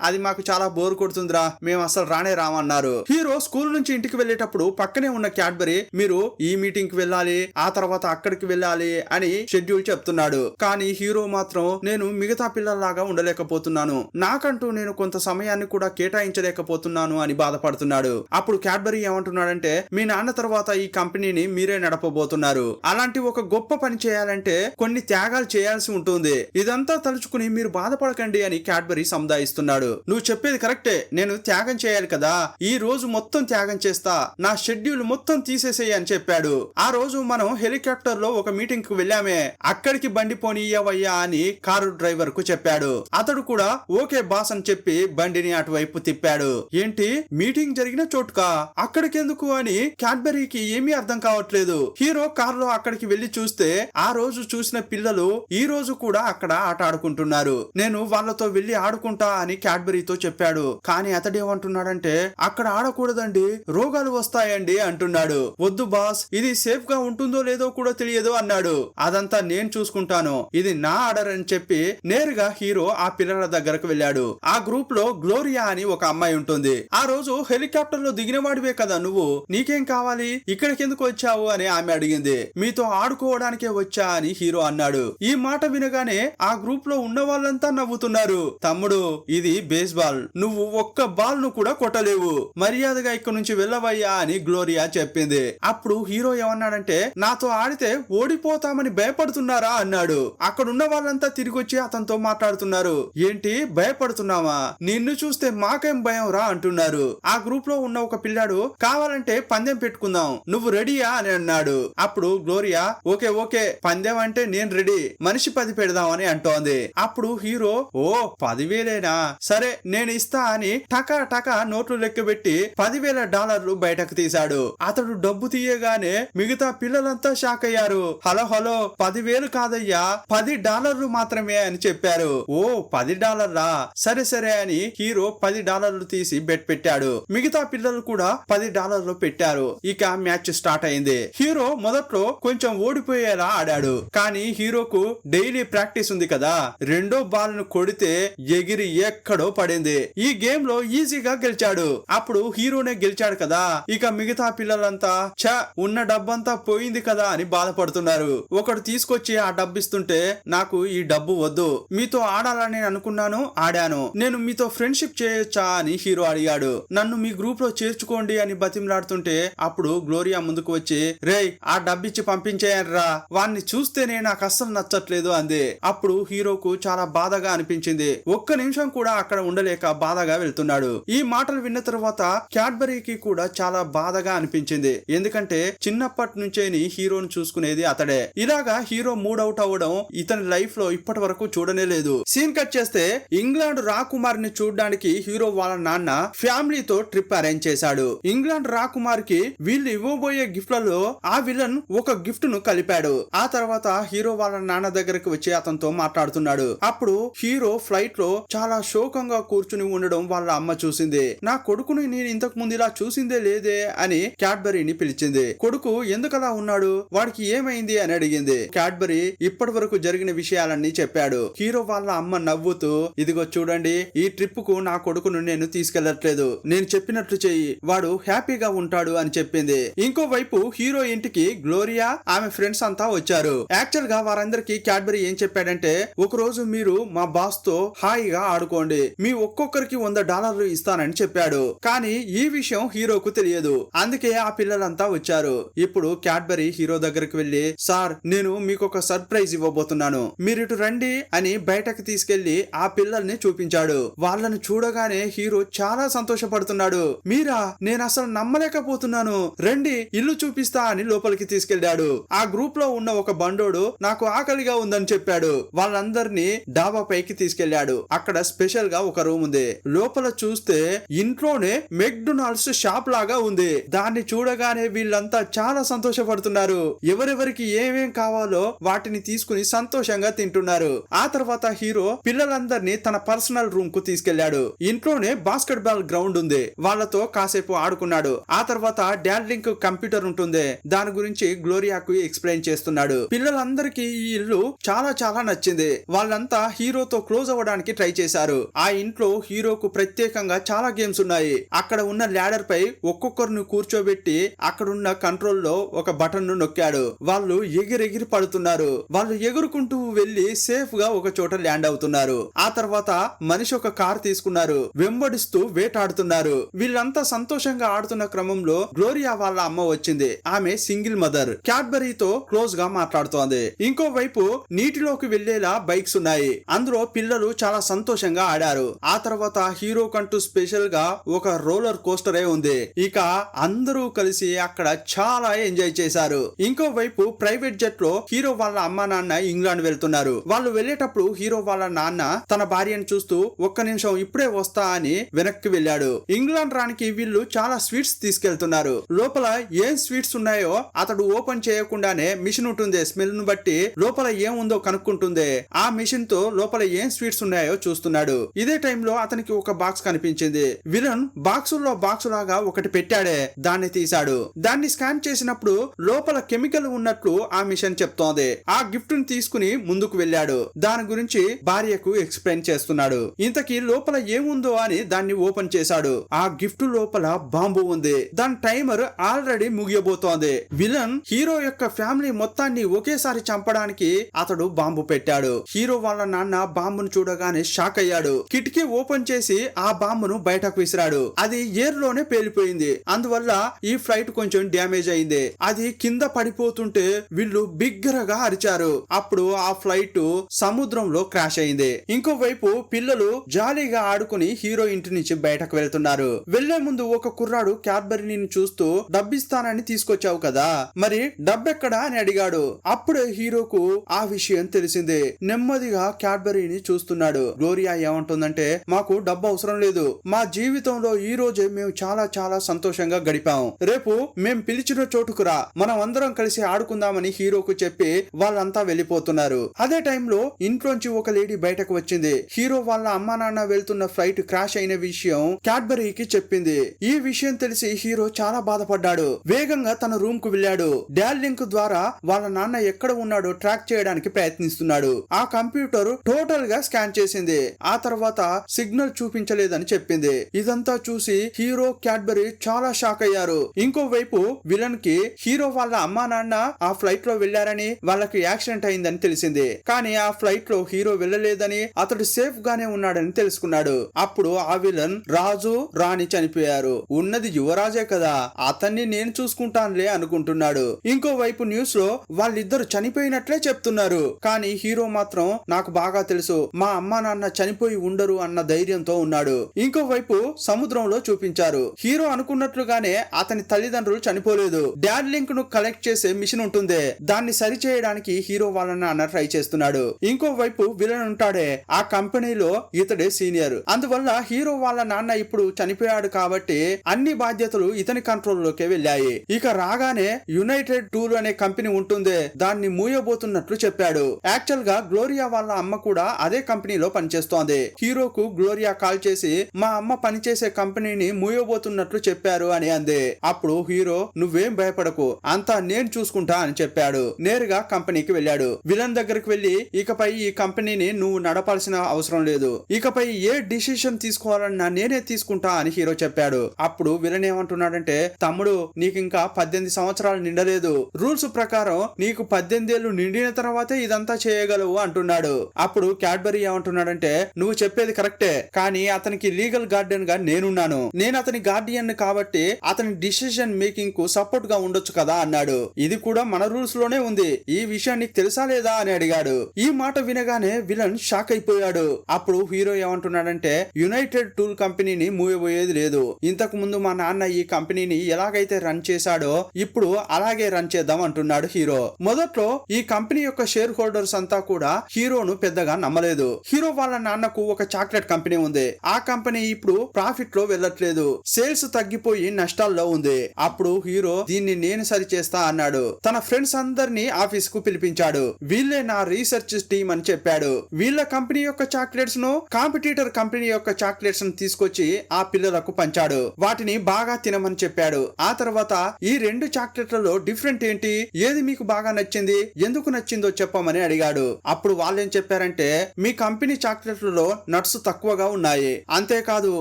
అది మాకు చాలా బోర్ కొడుతుందిరా, మేము అసలు రానే రామన్నారు. హీరో స్కూల్ నుంచి ఇంటికి వెళ్లేటప్పుడు పక్కనే ఉన్న క్యాడ్బరీ మీరు ఈ మీటింగ్ కి వెళ్ళాలి, ఆ తర్వాత అక్కడికి వెళ్ళాలి అని షెడ్యూల్ చెప్తున్నాడు. కానీ హీరో మాత్రం నేను మిగతా పిల్లల్లాగా ఉండలేకపోతున్నాను, నాకంటూ నేను కొంత సమయాన్ని కూడా కేటాయించలేకపోతున్నాను అని బాధపడుతున్నాడు. అప్పుడు క్యాడ్బరీ ఏమంటున్నాడంటే మీ నాన్న తర్వాత ఈ కంపెనీని మీరే నడపబోతున్నారు, అలాంటి ఒక గొప్ప పని చేయాలంటే కొన్ని త్యాగాలు చేయాల్సి ఉంటుంది, ఇదంతా తలుచుకుని మీరు బాధపడకండి అని క్యాడ్బరీ సముదాయిస్తున్నాడు. నువ్వు చెప్పేది కరెక్టే, నేను త్యాగం చేయాలి కదా, ఈ రోజు మొత్తం త్యాగం చేస్తా, నా షెడ్యూల్ మొత్తం తీసేసేయి అని చెప్పాడు. ఆ రోజు మనం హెలికాప్టర్ లో ఒక మీటింగ్ కు వెళ్ళామే, అక్కడికి బండి పోనీయవయ్యా అని కారు డ్రైవర్ కు చెప్పాడు. అతడు కూడా ఓకే బాస్ అని చెప్పి బండిని అటువైపు తిప్పాడు. ఏంటి, మీటింగ్ జరిగిన చోటుకా, అక్కడికెందుకు అని క్యాడ్బరీకి ఏమీ అర్థం కావట్లేదు. హీరో కారులో అక్కడికి వెళ్లి చూస్తే ఆ రోజు చూసిన పిల్లలు ఈ రోజు కూడా అక్కడ ఆట ఆడుకుంటున్నారు. నేను వాళ్ళతో వెళ్లి ఆడుకుంటా అని క్యాడ్బరీతో చెప్పాడు. కానీ అతడేమంటున్నాడంటే అక్కడ ఆడకూడదండి, రోగాలు వస్తాయండి అంటున్నాడు. వద్దు బాస్, ఇది సేఫ్ గా ఉంటుందో లేదో కూడా తెలియదు అన్నాడు. అదంతా నేను చూసుకుంటాను, ఇది నా ఆర్డర్ అని చెప్పి నేరుగా హీరో ఆ పిల్లల దగ్గరకు వెళ్ళాడు. ఆ గ్రూప్ లో గ్లోరియా అని ఒక అమ్మాయి ఉంటుంది. ఆ రోజు హెలికాప్టర్ లో దిగిన వాడివే కదా నువ్వు, నీకేం కావాలి, ఇక్కడికి ఎందుకు వచ్చావు అని ఆమె అడిగింది. మీతో ఆడుకోవడానికే వచ్చా అని హీరో అన్నాడు. ఈ మాట వినగానే ఆ గ్రూప్ లో ఉన్న వాళ్ళంతా నవ్వుతున్నారు. తమ్ముడు, ఇది బేస్ బాల్, నువ్వు ఒక్క బాల్ ను కూడా కొట్టలేవు, మర్యాదగా ఇక్కడ నుంచి వెళ్ళవయ్యా అని గ్లోరియా చెప్పింది. అప్పుడు హీరో ఏమన్నాడంటే నాతో ఆడితే ఓడిపోతామని భయపడుతున్నారా అన్నాడు. అక్కడున్న వాళ్ళంతా తిరిగి వచ్చి అతనితో మాట్లాడుతున్నారు. ఏంటి భయపడుతున్నావా, నిన్ను చూస్తే మాకేం భయం రా అంటున్నారు. ఆ గ్రూప్ లో ఉన్న ఒక పిల్లాడు కావాలంటే పందెం పెట్టుకుందాం, నువ్వు రెడీయా అని అన్నాడు. అప్పుడు గ్లోరియా ఓకే ఓకే, పందెం అంటే నేను రెడీ, మనిషి 10 పెడదాం అని అంటోంది. అప్పుడు హీరో ఓ 10,000 సరే నేను ఇస్తా అని టకా టకా నోట్లు లెక్కబెట్టి $10,000 బయటకు తీశాడు. అతడు డబ్బు తీయగానే మిగతా పిల్లలంతా షాక్ అయ్యారు. హలో హలో, 10,000 కాదయ్యా, $10 మాత్రమే అని చెప్పారు. ఓ $10, సరే సరే అని హీరో $10 తీసి బెట్ పెట్టాడు. మిగతా పిల్లలు కూడా $10 పెట్టారు. ఇక మ్యాచ్ స్టార్ట్ అయింది. హీరో మొదట్లో కొంచెం ఓడిపోయేలా ఆడాడు. కానీ హీరోకు డైలీ ప్రాక్టీస్ ఉంది కదా, రెండో బాల్ ను కొడితే ఎగిరి ఎక్కడో పడింది. ఈ గేమ్ లో ఈజీగా గెలిచాడు. అప్పుడు హీరోనే గెలిచాడు కదా, ఇక మిగతా పిల్లలంతా ఛ ఉన్న డబ్బంతా పోయింది కదా అని బాధపడుతున్నారు. ఒకడు తీసుకొచ్చి ఆ డబ్బిస్తుంటే నాకు ఈ డబ్బు వద్దు, మీతో ఆడాలని అనుకున్నాను, ఆడాను, నేను మీతో ఫ్రెండ్షిప్ చేయొచ్చా అని హీరో అడిగాడు. నన్ను మీ గ్రూప్ లో చేర్చుకోండి అని బతిమలాడుతుంటే అప్పుడు గ్లోరియా ముందుకు వచ్చి రేయ్ ఆ డబ్బిచ్చి పంపించేయర్రా, వాణ్ణి చూస్తేనే నాకు అస్సలు నచ్చట్లేదు అంది. అప్పుడు హీరోకు చాలా బాధగా అనిపించింది. ఒక్క నిమిషం కూడా అక్కడ ఉండలేక బాధగా వెళ్తున్నాడు. ఈ మాటలు విన్న తర్వాత క్యాడ్బరీకి కూడా చాలా బాధగా అనిపించింది. ఎందుకంటే చిన్నప్పటి నుంచేని హీరోను చూసుకునేది అతడే. ఇలాగా హీరో మూడ్ అవుట్ అవ్వడం ఇతని లైఫ్ లో ఇప్పటి వరకు చూడనే లేదు. సీన్ కట్ చేస్తే ఇంగ్లాండ్ రాకుమార్ ని చూడడానికి హీరో వాళ్ళ నాన్న ఫ్యామిలీతో ట్రిప్ అరేంజ్ చేశాడు. ఇంగ్లాండ్ రాకుమార్ కి వీళ్ళు ఇవ్వబోయే గిఫ్ట్లలో ఆ విలన్ ఒక గిఫ్ట్ ను కలిపాడు. ఆ తర్వాత హీరో వాళ్ళ నాన్న దగ్గరకు వచ్చి అతనితో మాట్లాడుతున్నాడు. అప్పుడు హీరో ఫ్లైట్ లో చాలా శోకంగా కూర్చుని ఉండడం వాళ్ళ అమ్మ చూసింది. నా కొడుకుని నేను ఇంతకు ముందు ఇలా చూసిందే లేదే అని క్యాడ్బరీని పిలిచింది. కొడుకు ఎందుకలా ఉన్నాడు, వాడికి ఏమైంది అని అడిగింది. క్యాడ్బరీ ఇప్పటి వరకు జరిగిన విషయాలన్నీ చెప్పాడు. హీరో వాళ్ళ అమ్మ నవ్వుతూ, ఇదిగో చూడండి, ఈ ట్రిప్ కు నా కొడుకును నేను తీసుకెళ్లట్లేదు, నేను చెప్పినట్లు చెయ్యి, వాడు హ్యాపీగా ఉంటాడు అని చెప్పింది. ఇంకోవైపు హీరో ఇంటికి గ్లోరియా ఆమె ఫ్రెండ్స్ అంతా వచ్చారు. యాక్చువల్ గా వారందరికి క్యాడ్బరీ ఏం చెప్పాడంటే, ఒక రోజు మీరు మా బాస్ తో హాయిగా ఆడుకోండి, మీ ఒక్కొక్కరికి $100 ఇస్తానని చెప్పాడు. కానీ ఈ విషయం హీరోకు తెలియదు. అందుకే ఆ పిల్లలంతా వచ్చారు. ఇప్పుడు క్యాడ్బరీ హీరో దగ్గరికి వెళ్లి, సార్ నేను మీకు ఒక సర్ప్రైజ్ ఇవ్వబోతున్నాను, మీరిటు రండి అని బయటకు తీసుకెళ్లి ఆ పిల్లల్ని చూపించాడు. వాళ్ళని చూడగానే హీరో చాలా సంతోషపడుతున్నాడు. మీరా, నేను అసలు నమ్మలేకపోతున్నాను, రండి ఇల్లు చూపిస్తా అని లోపలికి తీసుకెళ్లాడు. ఆ గ్రూప్ లో ఉన్న ఒక బండోడు నాకు ఆకలిగా ఉందని చెప్పాడు. వాళ్ళందరినీ డాబా పైకి తీసుకెళ్లాడు. అక్కడ స్పెషల్ గా ఒక రూమ్ ఉంది. లోపల చూస్తే ఇంట్లోనే మెక్డొనాల్డ్స్ షాప్ లాగా ఉంది. దాన్ని చూడగానే వీళ్ళంతా చాలా సంతోషపడుతున్నారు. ఎవరెవరికి ఏమేం కావాలో వాటిని తీసుకుని సంతోషంగా తింటున్నారు. ఆ తర్వాత హీరో పిల్లలందరినీ తన పర్సనల్ రూమ్ కు తీసుకెళ్లాడు. ఇంట్లోనే బాస్కెట్ బాల్ గ్రౌండ్ ఉంది. వాళ్ళతో కాసేపు ఆడుకున్నాడు. ఆ తర్వాత డాడ్లింక్ కంప్యూటర్ ఉంటుంది. దాని గురించి గ్లోరియాకు ఎక్స్ప్లెయిన్ చేస్తున్నాడు. పిల్లలందరికీ ఈ ఇల్లు చాలా చాలా నచ్చింది. వాళ్ళంతా హీరోతో క్లోజ్ అవ్వడానికి ట్రై చేశారు. ఆ ఇంట్లో హీరోకు ప్రత్యేకంగా చాలా గేమ్స్ ఉన్నాయి. అక్కడ ఉన్న ల్యాడర్ పై ఒక్కొక్కరిని కూర్చోబెట్టి అక్కడున్న కంట్రోల్ లో ఒక బటన్ ను నొక్కాడు. వాళ్ళు ఎగిరెగిరి పడుతున్నారు. వాళ్ళు ఎగురుకుంటూ వెళ్లి సేఫ్ గా ఒక చోట ల్యాండ్ అవుతున్నారు. ఆ తర్వాత మనిషి ఒక కార్ తీసుకున్నారు. వెంబడిస్తూ వేటాడుతున్నారు. వీళ్ళంతా సంతోషంగా ఆడుతున్న క్రమంలో గ్లోరియా వాళ్ళ అమ్మ వచ్చింది. ఆమె సింగిల్ మదర్. క్యాడ్బరీతో క్లోజ్ గా మాట్లాడుతోంది. ఇంకోవైపు నీటిలోకి వెళ్లేలా బైక్స్ ఉన్నాయి. అందులో పిల్లలు చాలా సంతోషంగా ఆడారు. ఆ తర్వాత హీరో కంటూ స్పెషల్ గా ఒక రోలర్ కోస్టరే ఉంది. ఇక అందరూ కలిసి అక్కడ చాలా ఎంజాయ్ చేశారు. ఇంకోవైపు ప్రైవేట్ జెట్ లో హీరో వాళ్ళ అమ్మా నాన్న ఇంగ్లాండ్ వెళ్తున్నారు. వాళ్ళు వెళ్లేటప్పుడు హీరో వాళ్ళ నాన్న తన భార్యను చూస్తూ, ఒక్క నిమిషం ఇప్పుడే వస్తా అని వెనక్కి వెళ్ళాడు. ఇంగ్లాండ్ రానికి వీళ్ళు చాలా స్వీట్స్ తీసుకెళ్తున్నారు. లోపల ఏం స్వీట్స్ ఉన్నాయో అతడు ఓపెన్ చేయకుండానే మిషన్ ఉంటుంది. స్మెల్ ను బట్టి లోపల ఏముందో కనుక్కుంటుంది. ఆ మిషన్ తో లోపల ఏం స్వీట్స్ ఉన్నాయో చూస్తున్నాడు. ఇదే టైంలో అతనికి ఒక బాక్స్ కనిపించింది. విలన్ బాక్సుల్లో బాక్సు లాగా ఒకటి పెట్టాడే, దాన్ని తీశాడు. దాన్ని స్కాన్ చేసినప్పుడు లోపల కెమికల్ ఉన్నట్లు ఆ మిషన్ చెప్తోంది. ఆ గిఫ్ట్ ని తీసుకుని ముందుకు వెళ్ళాడు. దాని గురించి భార్యకు ఎక్స్ప్లెయిన్ చేస్తున్నాడు. ఇంతకీ లోపల ఏముందో అని దాన్ని ఓపెన్ చేశాడు. ఆ గిఫ్ట్ లోపల బాంబు ఉంది. దాని టైమర్ ఆల్రెడీ ముగియబోతోంది. విలన్ హీరో యొక్క ఫ్యామిలీ మొత్తాన్ని ఒకేసారి చంపడానికి అతడు బాంబు పెట్టాడు. హీరో వాళ్ళ నాన్న బాంబును చూడగానే షాక్ అయ్యాడు. కిటికీ ఓపెన్ చేసి ఆ బాంబును బయటకు విసిరాడు. అది ఎయిర్ లోనే పేలిపోయింది. అందువల్ల ఈ ఫ్లైట్ కొంచెం డ్యామేజ్ అయింది. అది కింద పడిపోతుంటే వీళ్ళు బిగ్గరగా అరిచారు. అప్పుడు ఆ ఫ్లైట్ సముద్రంలో క్రాష్ అయింది. ఇంకోవైపు పిల్లలు జాలీగా ఆడుకుని హీరో ఇంటి నుంచి బయటకు వెళ్తున్నారు. వెళ్లే ముందు ఒక కుర్రాడు క్యాడ్బరీని చూస్తూ, డబ్బిస్తానని తీసుకొచ్చావు కదా, మరి డబ్బెక్కడా అని అడిగాడు. అప్పుడే హీరోకు ఆ విషయం తెలిసింది. నెమ్మదిగా క్యాడ్బరీని చూస్తున్నాడు. గ్లోరియా ఏమంటుందంటే, మాకు డబ్బు అవసరం లేదు, మా జీవితంలో ఈ రోజే మేము చాలా చాలా సంతోషంగా గడిపాం, రేపు మేం పిలిచిన చోటుకు రా, మనం అందరం కలిసి ఆడుకుందామని హీరోకు చెప్పి వాళ్ళంతా వెళ్లిపోతున్నారు. అదే టైంలో ఇంట్లోంచి ఒక లేడీ బయటకు వచ్చింది. హీరో వాళ్ళ అమ్మా నాన్న వెళ్తున్న ఫ్లైట్ క్రాష్ అయిన విషయం క్యాడ్బరీకి చెప్పింది. ఈ విషయం తెలిసి హీరో చాలా బాధపడ్డాడు. వేగంగా తన రూమ్ కు వెళ్ళాడు. డాల్ లింక్ ద్వారా వాళ్ళ నాన్న ఎక్కడ ఉన్నాడో ట్రాక్ చేయడానికి ప్రయత్నిస్తున్నాడు. ఆ కంప్యూటర్ టోటల్ గా స్కాన్ చేసింది. ఆ తర్వాత సిగ్నల్ చూపించలేదని చెప్పింది. ఇదంతా చూసి హీరో క్యాడ్బరీ చాలా షాక్ అయ్యారు. ఇంకోవైపు విలన్ కి హీరో వాళ్ళ అమ్మా నాన్న ఆ ఫ్లైట్ లో వెళ్లారని, వాళ్ళకి యాక్సిడెంట్ అయిందని తెలిసింది. కానీ ఆ ఫ్లైట్ లో హీరో వెళ్ళలేదని, అతడు సేఫ్ గానే ఉన్నాడని తెలుసుకున్నాడు. అప్పుడు ఆ విలన్ రాజు రాణి చనిపోయారు, ఉన్నది యువరాజే కదా, అతన్ని నేను చూసుకుంటానులే అనుకుంటున్నాడు. ఇంకోవైపు న్యూస్ లో వాళ్ళిద్దరు చనిపోయినట్లే చెప్తున్నారు. కానీ హీరో మాత్రం నాకు బాగా తెలుసు, మా అమ్మా నాన్న చనిపోయి ఉండరు అన్న ధైర్యంతో ఉన్నాడు. ఇంకోవైపు సముద్రంలో చూపించారు. హీరో అనుకున్నట్లుగానే అతని తల్లిదండ్రులు చనిపోలేదు. డాడ్ లింక్ ను కలెక్ట్ చేసే మిషన్ ఉంటుంది. దాన్ని సరిచేయడానికి హీరో వాళ్ళ నాన్న ట్రై చేస్తున్నాడు. ఇంకోవైపు విలన్ ఉంటాడే, ఆ కంపెనీలో ఇతడే సీనియర్. అందువల్ల హీరో వాళ్ళ నాన్న ఇప్పుడు చనిపోయాడు కాబట్టి అన్ని బాధ్యతలు ఇతని కంట్రోల్లోకి వెళ్ళాయి. ఇక రాగానే యునైటెడ్ టూర్ అనే కంపెనీ ఉంటుంది, దాన్ని మూయబోతున్నట్లు చెప్పాడు. యాక్చువల్ గా గ్లోరియా వాళ్ళ అమ్మ కూడా అదే కంపెనీలో పనిచేస్తోంది. హీరోకు గ్లోరియా కాల్ చేసి మా అమ్మ పనిచేసే కంపెనీని మూయబోతున్నట్లు చెప్పారు అని అంది. అప్పుడు హీరో నువ్వేం భయపడకు, అంతా నేను చూసుకుంటా అని చెప్పాడు. నేరుగా కంపెనీకి వెళ్ళాడు. విలన్ దగ్గరికి వెళ్లి ఇకపై ఈ కంపెనీని నువ్వు నడపాల్సిన అవసరం లేదు, ఇకపై ఏ డిసిషన్ తీసుకోవాలన్నా నేనే తీసుకుంటా అని హీరో చెప్పాడు. అప్పుడు విలన్ ఏమంటున్నాడంటే తమ్ముడు నీకు ఇంకా 18 సంవత్సరాలు నిండలేదు, రూల్స్ ప్రకారం నీకు 18 ఏళ్లు నిండిన తర్వాతే ఇదంతా చేయగలవు అంటున్నాడు. అప్పుడు క్యాడ్బరీ ఏమంటున్నాడంటే నువ్వు చెప్పేది కరెక్టే, కానీ అతనికి లీగల్ గార్డియన్ గా నేనున్నాను, నేను అతని గార్డియన్ కాబట్టి అతని డిసిషన్ మేకింగ్ కు సపోర్ట్ గా ఉండొచ్చు కదా అన్నాడు. ఇది కూడా మన రూల్స్ లోనే ఉంది, ఈ విషయం నీకు తెలుసా లేదా అని అడిగాడు. ఈ మాట వినగానే విలన్ షాక్ అయిపోయాడు. అప్పుడు హీరో ఏమంటున్నాడంటే యునైటెడ్ టూల్ కంపెనీని మూయబోయేది లేదు, ఇంతకు ముందు మా నాన్న ఈ కంపెనీని ఎలాగైతే రన్ చేశాడో ఇప్పుడు అలాగే రన్ చేద్దాం అంటున్నాడు హీరో. మొదట్లో ఈ కంపెనీ యొక్క షేర్ హోల్డర్స్ అంతా కూడా హీరోను పెద్దగా నమ్మలేదు. హీరో వాళ్ళ నాన్నకు ఒక చాక్లెట్ కంపెనీ ఉంది, ఆ కంపెనీ ఇప్పుడు ప్రాఫిట్ లో వెళ్ళట్లేదు, సేల్స్ తగ్గిపోయి నష్టాల్లో ఉంది. అప్పుడు హీరో దీన్ని నేను సరి చేస్తా అన్నాడు. తన ఫ్రెండ్స్ అందరినీ ఆఫీస్ కు పిలిపించాడు. వీళ్ళే నా రీసెర్చ్ టీమ్ అని చెప్పాడు. వీళ్ళ కంపెనీ యొక్క చాక్లెట్స్ ను కాంపిటీటర్ కంపెనీ యొక్క చాక్లెట్స్ ను తీసుకొచ్చి ఆ పిల్లలకు పంచాడు. వాటిని బాగా తినమని చెప్పాడు. ఆ తర్వాత ఈ రెండు చాక్లెట్లలో డిఫరెంట్ ఏంటి, ఏది మీకు బాగా నచ్చింది, ఎందుకు నచ్చిందో చెప్పమని అడిగాడు. అప్పుడు వాళ్ళేం చెప్పారంటే మీ కంపెనీ చాక్లెట్లలో నట్స్ తక్కువగా ఉన్నాయి, అంతేకాదు